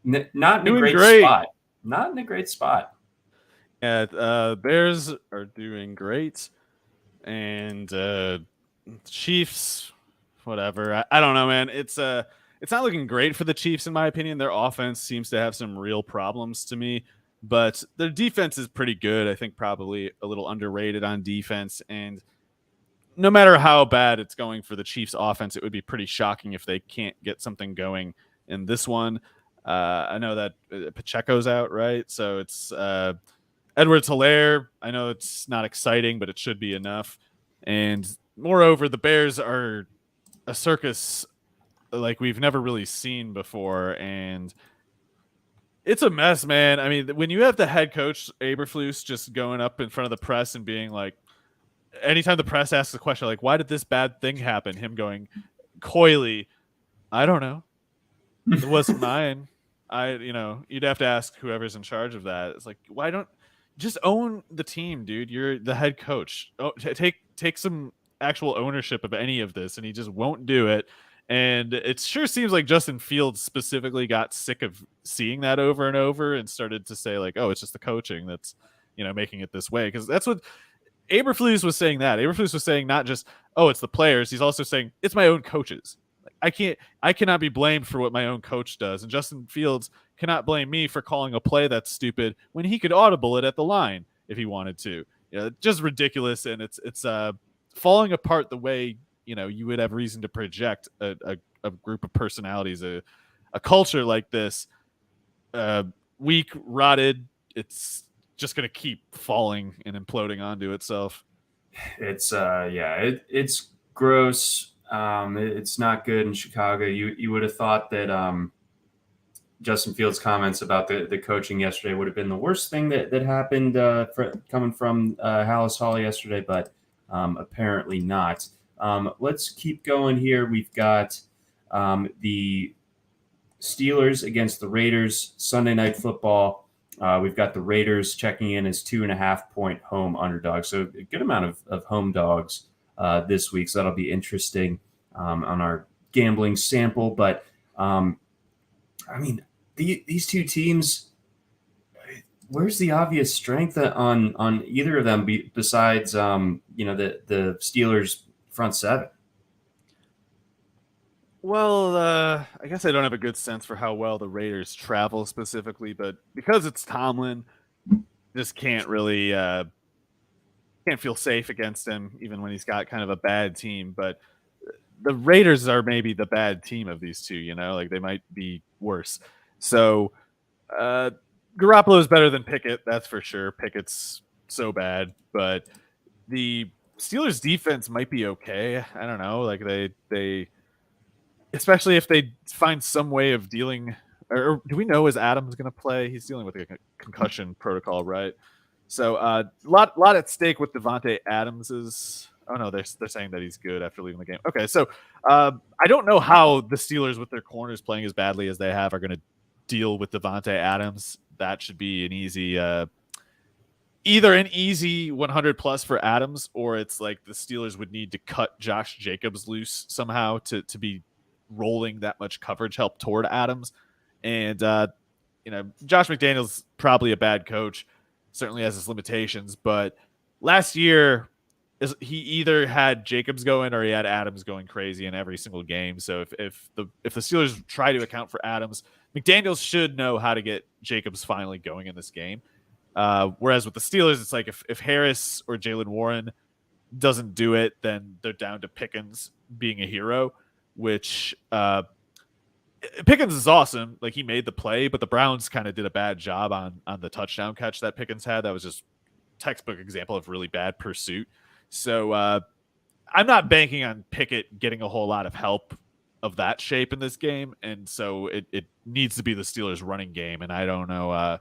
not in a great spot. Not in a great spot. Yeah, Bears are doing great, and Chiefs, whatever. I don't know, man. It's not looking great for the Chiefs, in my opinion. Their offense seems to have some real problems to me, but their defense is pretty good. I think probably a little underrated on defense, and no matter how bad it's going for the Chiefs offense, it would be pretty shocking if they can't get something going in this one. I know that Pacheco's out, right? So it's Edwards-Helaire. I know it's not exciting, but it should be enough. And moreover, the Bears are a circus like we've never really seen before, and it's a mess, man. I mean, when you have the head coach Eberflus just going up in front of the press and being like, anytime the press asks a question like, "Why did this bad thing happen?" Him going coyly, "I don't know. It wasn't mine." You'd have to ask whoever's in charge of that. It's like, why don't just own the team, dude? You're the head coach. Oh, take some actual ownership of any of this, and he just won't do it. And it sure seems like Justin Fields specifically got sick of seeing that over and over and started to say like, oh, it's just the coaching that's, making it this way. Because that's what Eberflus was saying. Eberflus was saying not just, oh, it's the players. He's also saying it's my own coaches. I cannot be blamed for what my own coach does. And Justin Fields cannot blame me for calling a play that's stupid when he could audible it at the line if he wanted to. Just ridiculous. And it's falling apart the way, you would have reason to project a group of personalities, a culture like this, weak, rotted. It's just going to keep falling and imploding onto itself. It's it's gross. It's not good in Chicago. You would have thought that Justin Fields' comments about the coaching yesterday would have been the worst thing that happened coming from Hallis Hall yesterday, but apparently not. Let's keep going here. We've got the Steelers against the Raiders, Sunday Night Football. We've got the Raiders checking in as 2.5-point home underdogs, so a good amount of home dogs this week, so that'll be interesting on our gambling sample. But these two teams, where's the obvious strength on either of them besides the Steelers front seven? Well, I guess I don't have a good sense for how well the Raiders travel specifically, but because it's Tomlin, just can't really can't feel safe against him, even when he's got kind of a bad team. But the Raiders are maybe the bad team of these two, like they might be worse. So Garoppolo is better than Pickett, that's for sure. Pickett's so bad, but the Steelers defense might be okay. I don't know. Like they especially if they find some way of dealing, or do we know is Adams going to play? He's dealing with a concussion protocol, right? So lot at stake with Devontae Adams is. Oh no, they're saying that he's good after leaving the game. Okay, so I don't know how the Steelers with their corners playing as badly as they have are going to deal with Devontae Adams. That should be an easy, either an easy 100 plus for Adams, or it's like the Steelers would need to cut Josh Jacobs loose somehow to be rolling that much coverage help toward Adams. And Josh McDaniels probably a bad coach, certainly has his limitations, but last year he either had Jacobs going or he had Adams going crazy in every single game. So if the Steelers try to account for Adams, McDaniels should know how to get Jacobs finally going in this game. Whereas with the Steelers, it's like if Harris or Jalen Warren doesn't do it, then they're down to Pickens being a hero, which Pickens is awesome. Like he made the play, but the Browns kind of did a bad job on the touchdown catch that Pickens had. That was just textbook example of really bad pursuit. So I'm not banking on Pickett getting a whole lot of help of that shape in this game, and so it needs to be the Steelers' running game. And I don't know. I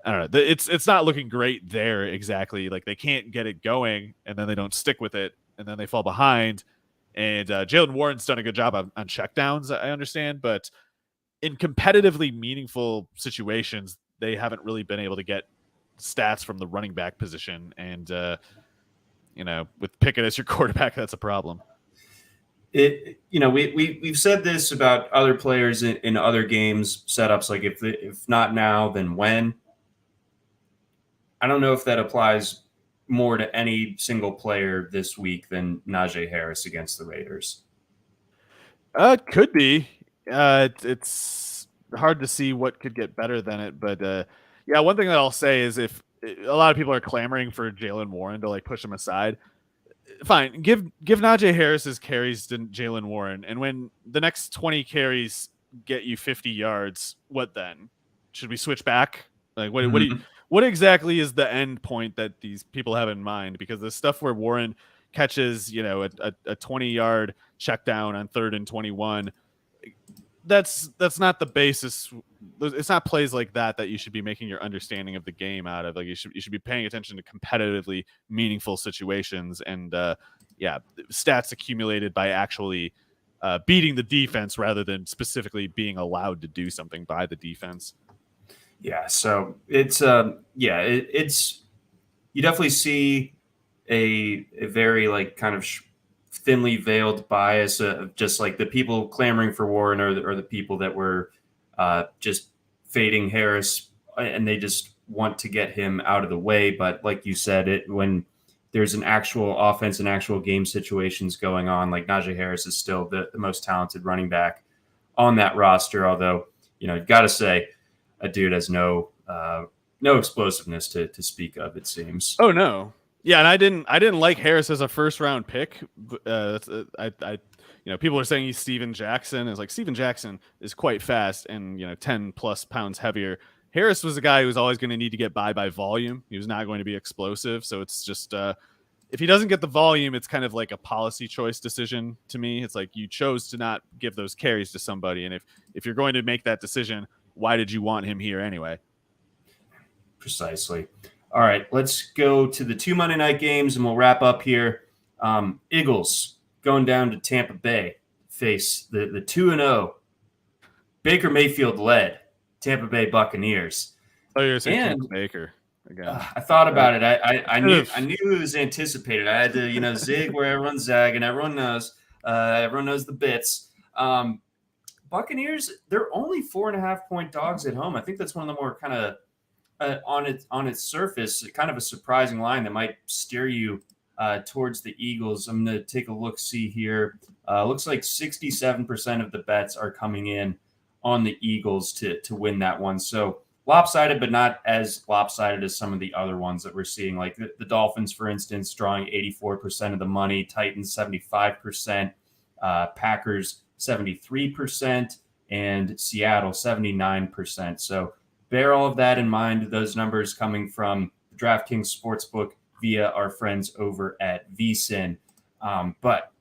don't know. It's not looking great there exactly. Like they can't get it going, and then they don't stick with it, and then they fall behind. And Jalen Warren's done a good job on checkdowns, I understand, but in competitively meaningful situations, they haven't really been able to get stats from the running back position. And with Pickett as your quarterback, that's a problem. We've said this about other players in other games setups. Like if not now, then when? I don't know if that applies more to any single player this week than Najee Harris against the Raiders. Could be. It's hard to see what could get better than it, but one thing that I'll say is if a lot of people are clamoring for Jalen Warren to like push him aside, fine, give Najee Harris his carries to Jalen Warren, and when the next 20 carries get you 50 yards, what then? Should we switch back? Like what exactly is the end point that these people have in mind? Because the stuff where Warren catches, a 20-yard check down on 3rd and 21, that's not the basis. It's not plays like that you should be making your understanding of the game out of. Like you should be paying attention to competitively meaningful situations and stats accumulated by actually beating the defense rather than specifically being allowed to do something by the defense. Yeah, so it's it's you definitely see a very like kind of thinly veiled bias of just like the people clamoring for Warren or the people that were just fading Harris, and they just want to get him out of the way. But like you said, when there's an actual offense and actual game situations going on, like Najee Harris is still the most talented running back on that roster. Although, you've got to say, a dude has no explosiveness to speak of, it seems. Oh no. Yeah, and I didn't like Harris as a first round pick. People are saying he's Steven Jackson. It's like Steven Jackson is quite fast and 10 plus pounds heavier. Harris was a guy who was always going to need to get by volume. He was not going to be explosive. So it's just if he doesn't get the volume, it's kind of like a policy choice decision to me. It's like you chose to not give those carries to somebody, and if you're going to make that decision, why did you want him here anyway? Precisely. All right, let's go to the 2 Monday night games, and we'll wrap up here. Eagles going down to Tampa Bay, face the 2-0 Baker Mayfield led Tampa Bay Buccaneers. Oh, you're saying Baker again? I thought about it. I knew it was anticipated. I had to zig where everyone's zagging. Everyone knows. Everyone knows the bits. Buccaneers, they're only 4.5-point dogs at home. I think that's one of the more kind of on its surface, kind of a surprising line that might steer you towards the Eagles. I'm going to take a look-see here. Looks like 67% of the bets are coming in on the Eagles to win that one. So lopsided, but not as lopsided as some of the other ones that we're seeing. Like the Dolphins, for instance, drawing 84% of the money, Titans 75%, Packers 73%, and Seattle 79%. So bear all of that in mind. Those numbers coming from the DraftKings Sportsbook via our friends over at VSiN. But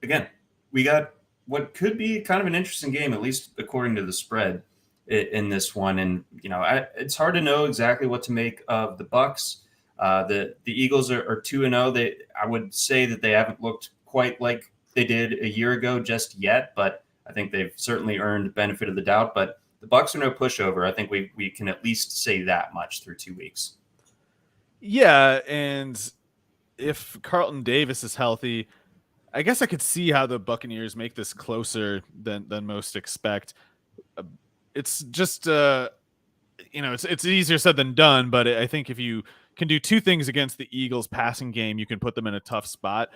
again, we got what could be kind of an interesting game, at least according to the spread in this one. And, it's hard to know exactly what to make of the Bucs. The Eagles are 2-0. I would say that they haven't looked quite like they did a year ago just yet, but I think they've certainly earned the benefit of the doubt. But the Bucs are no pushover. I think we can at least say that much through 2 weeks. Yeah, and if Carlton Davis is healthy, I guess I could see how the Buccaneers make this closer than most expect. It's just it's easier said than done, but I think if you can do two things against the Eagles passing game, you can put them in a tough spot.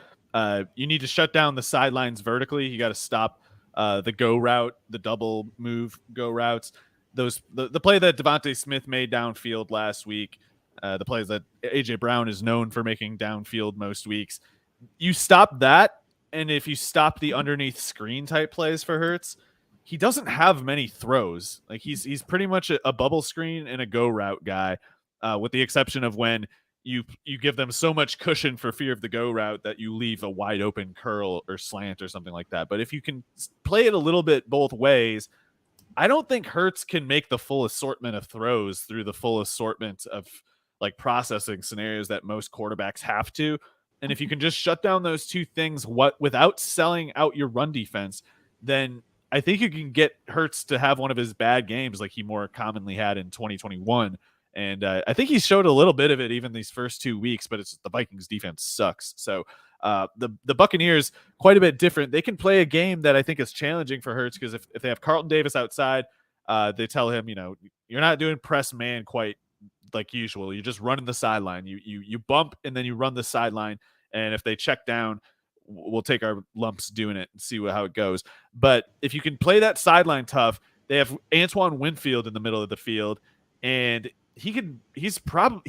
You need to shut down the sidelines vertically. You got to stop the go route, the double move go routes. The play that Devontae Smith made downfield last week, the plays that A.J. Brown is known for making downfield most weeks. You stop that, and if you stop the underneath screen type plays for Hurts, he doesn't have many throws. Like he's pretty much a bubble screen and a go route guy, with the exception of when you give them so much cushion for fear of the go route that you leave a wide open curl or slant or something like that. But if you can play it a little bit both ways, I don't think Hurts can make the full assortment of throws through the full assortment of like processing scenarios that most quarterbacks have to. And if you can just shut down those two things without selling out your run defense, then I think you can get Hurts to have one of his bad games like he more commonly had in 2021. And I think he showed a little bit of it even these first 2 weeks, but it's the Vikings defense sucks. So the Buccaneers, quite a bit different. They can play a game that I think is challenging for Hurts because if they have Carlton Davis outside, they tell him, you're not doing press man quite like usual. You're just running the sideline. You bump and then you run the sideline. And if they check down, we'll take our lumps doing it and see how it goes. But if you can play that sideline tough, they have Antoine Winfield in the middle of the field, and he's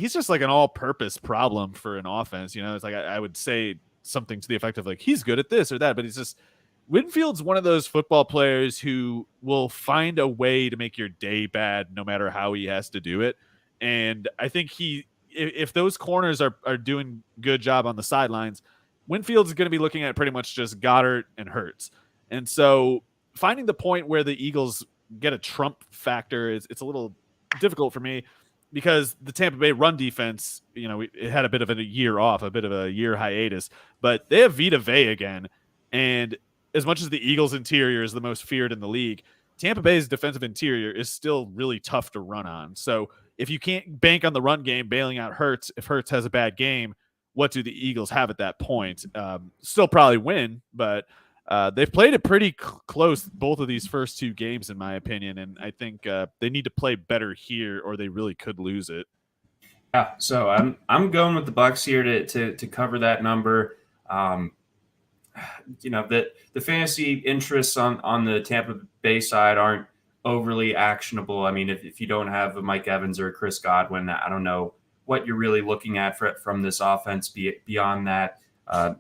just like an all-purpose problem for an offense. It's like I would say something to the effect of like he's good at this or that, but Winfield's one of those football players who will find a way to make your day bad no matter how he has to do it. And I think if those corners are doing good job on the sidelines, Winfield's going to be looking at pretty much just Goddard and Hurts. And so finding the point where the Eagles get a Trump factor it's a little difficult for me, because the Tampa Bay run defense, it had a bit of a year off, a bit of a year hiatus, but they have Vita Vea again. And as much as the Eagles interior is the most feared in the league, Tampa Bay's defensive interior is still really tough to run on. So if you can't bank on the run game bailing out Hurts, if Hurts has a bad game, what do the Eagles have at that point? Still probably win, but they've played it pretty close, both of these first two games, in my opinion, and I think they need to play better here, or they really could lose it. Yeah, so I'm going with the Bucs here to cover that number. The fantasy interests on the Tampa Bay side aren't overly actionable. I mean, if you don't have a Mike Evans or a Chris Godwin, I don't know what you're really looking at from this offense beyond that.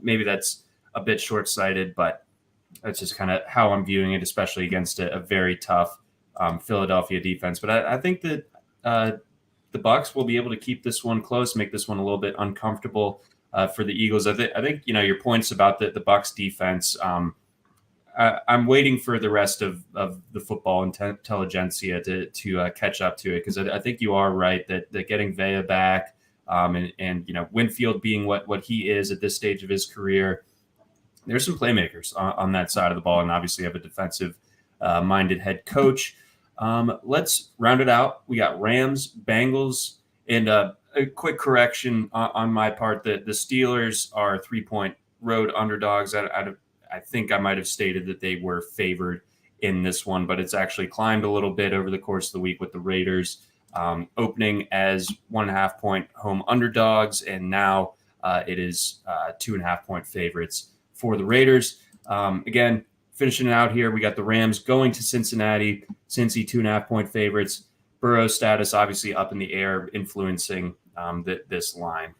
Maybe that's a bit short-sighted, but that's just kind of how I'm viewing it, especially against a very tough Philadelphia defense. But I think that the Bucs will be able to keep this one close, make this one a little bit uncomfortable for the Eagles. I think your points about the Bucs defense. I'm waiting for the rest of the football intelligentsia to catch up to it, because I think you are right that getting Vea back and Winfield being what he is at this stage of his career, there's some playmakers on that side of the ball, and obviously have a defensive minded head coach. Let's round it out. We got Rams, Bengals, and a quick correction on my part. The Steelers are 3-point road underdogs. I think I might have stated that they were favored in this one, but it's actually climbed a little bit over the course of the week with the Raiders opening as 1.5-point home underdogs, and now it is 2.5-point favorites for the Raiders. Again, finishing it out here, we got the Rams going to Cincinnati. Cincy 2.5-point favorites. Burrow's status obviously up in the air, influencing this line.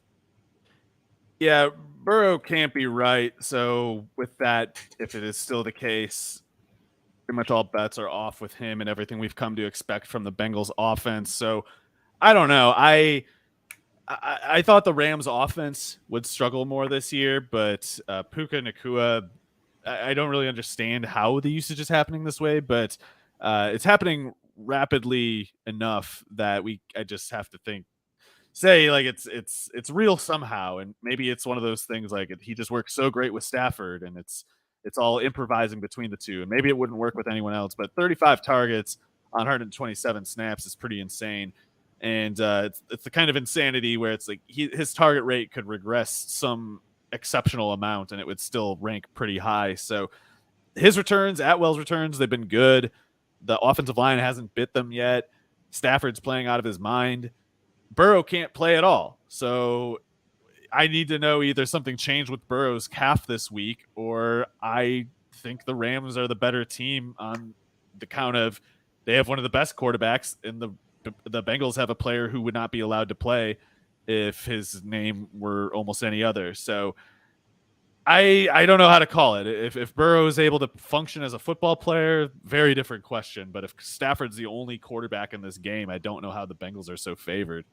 Yeah, Burrow can't be right. So with that, if it is still the case, pretty much all bets are off with him and everything we've come to expect from the Bengals offense. So I don't know. I thought the Rams offense would struggle more this year, but Puka Nacua, I don't really understand how the usage is happening this way, but it's happening rapidly enough that I just have to say like it's real somehow. And maybe it's one of those things like he just works so great with Stafford and it's all improvising between the two. And maybe it wouldn't work with anyone else, but 35 targets on 127 snaps is pretty insane. And it's the kind of insanity where it's like his target rate could regress some exceptional amount and it would still rank pretty high. So his returns, Atwell's returns, they've been good. The offensive line hasn't bit them yet. Stafford's playing out of his mind. Burrow can't play at all. So I need to know either something changed with Burrow's calf this week, or I think the Rams are the better team on the count of they have one of the best quarterbacks, and the Bengals have a player who would not be allowed to play if his name were almost any other. So I don't know how to call it. If Burrow is able to function as a football player, very different question. But if Stafford's the only quarterback in this game, I don't know how the Bengals are so favored.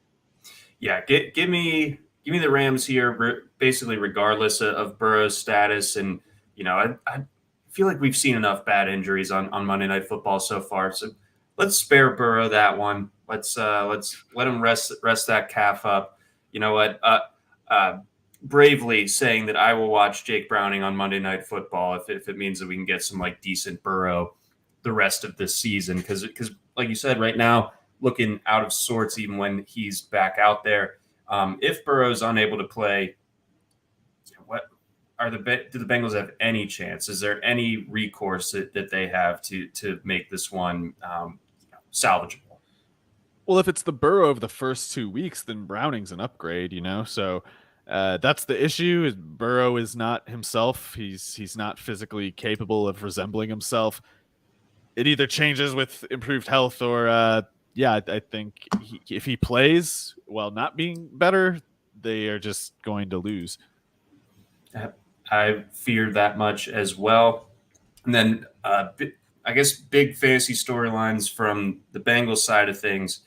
Yeah, give me give me the Rams here, basically regardless of Burrow's status. And, I feel like we've seen enough bad injuries on Monday Night Football so far. So let's spare Burrow that one. Let's let him rest that calf up. You know what? Bravely saying that I will watch Jake Browning on Monday Night Football if it means that we can get some decent Burrow the rest of this season. Because like you said, right now looking out of sorts even when he's back out there. If Burrow's unable to play, do the Bengals have any chance? Is there any recourse that they have to make this one salvageable? Well, if it's the Burrow of the first 2 weeks, then Browning's an upgrade, So that's the issue. Is Burrow is not himself. He's not physically capable of resembling himself. It either changes with improved health or, I think if he plays while not being better, they are just going to lose. I fear that much as well. And then I guess big fantasy storylines from the Bengals side of things.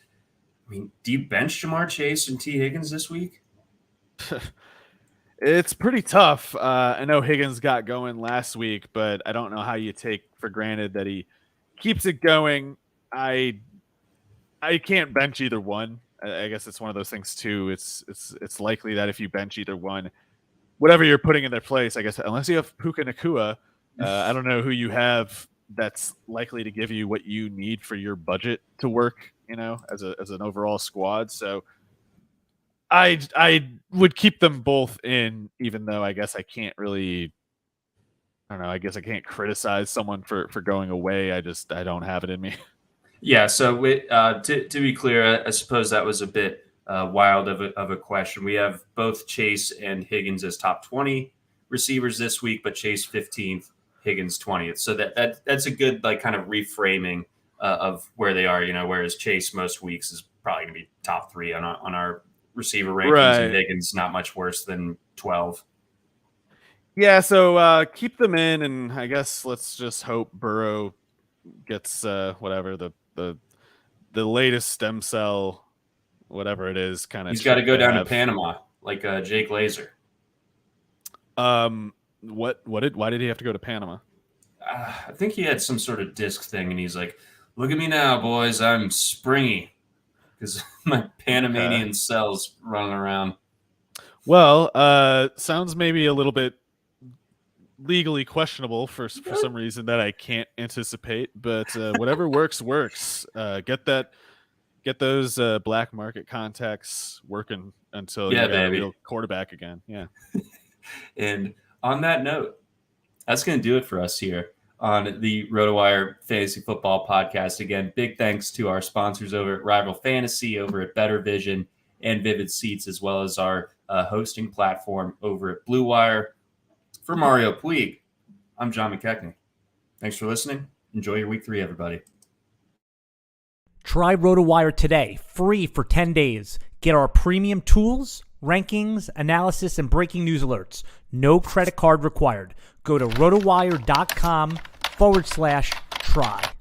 I mean, do you bench Jamar Chase and T. Higgins this week? It's pretty tough. I know Higgins got going last week, but I don't know how you take for granted that he keeps it going. I can't bench either one. I guess it's one of those things too. It's likely that if you bench either one, whatever you're putting in their place, I guess, unless you have Puka Nacua, I don't know who you have that's likely to give you what you need for your budget to work, as an overall squad. So I would keep them both in, even though I guess I can't really, I don't know, I guess I can't criticize someone for going away. I don't have it in me. Yeah. So to be clear, I suppose that was a bit wild of a question. We have both Chase and Higgins as top 20 receivers this week, but Chase 15th, Higgins 20th. So that's a good kind of reframing of where they are. Whereas Chase most weeks is probably going to be top 3 on our receiver rankings, right. And Higgins not much worse than 12. Yeah. So keep them in, and I guess let's just hope Burrow gets whatever the latest stem cell, whatever it is, kind of. He's got to go down to Panama like Jake Laser. Why did he have to go to Panama? I think he had some sort of disc thing, and he's like, "Look at me now, boys. I'm springy because my Panamanian cells running around." Well, sounds maybe a little bit legally questionable for some reason that I can't anticipate, but whatever works. Get those black market contacts working until you got a real quarterback again. Yeah. And on that note, that's going to do it for us here on the RotoWire Fantasy Football Podcast. Again, big thanks to our sponsors over at Rival Fantasy, over at Better Vision and Vivid Seats, as well as our hosting platform over at Blue Wire. For Mario Puig, I'm John McKechnie. Thanks for listening. Enjoy your week 3, everybody. Try RotoWire today, free for 10 days. Get our premium tools, rankings, analysis, and breaking news alerts. No credit card required. Go to rotowire.com/try.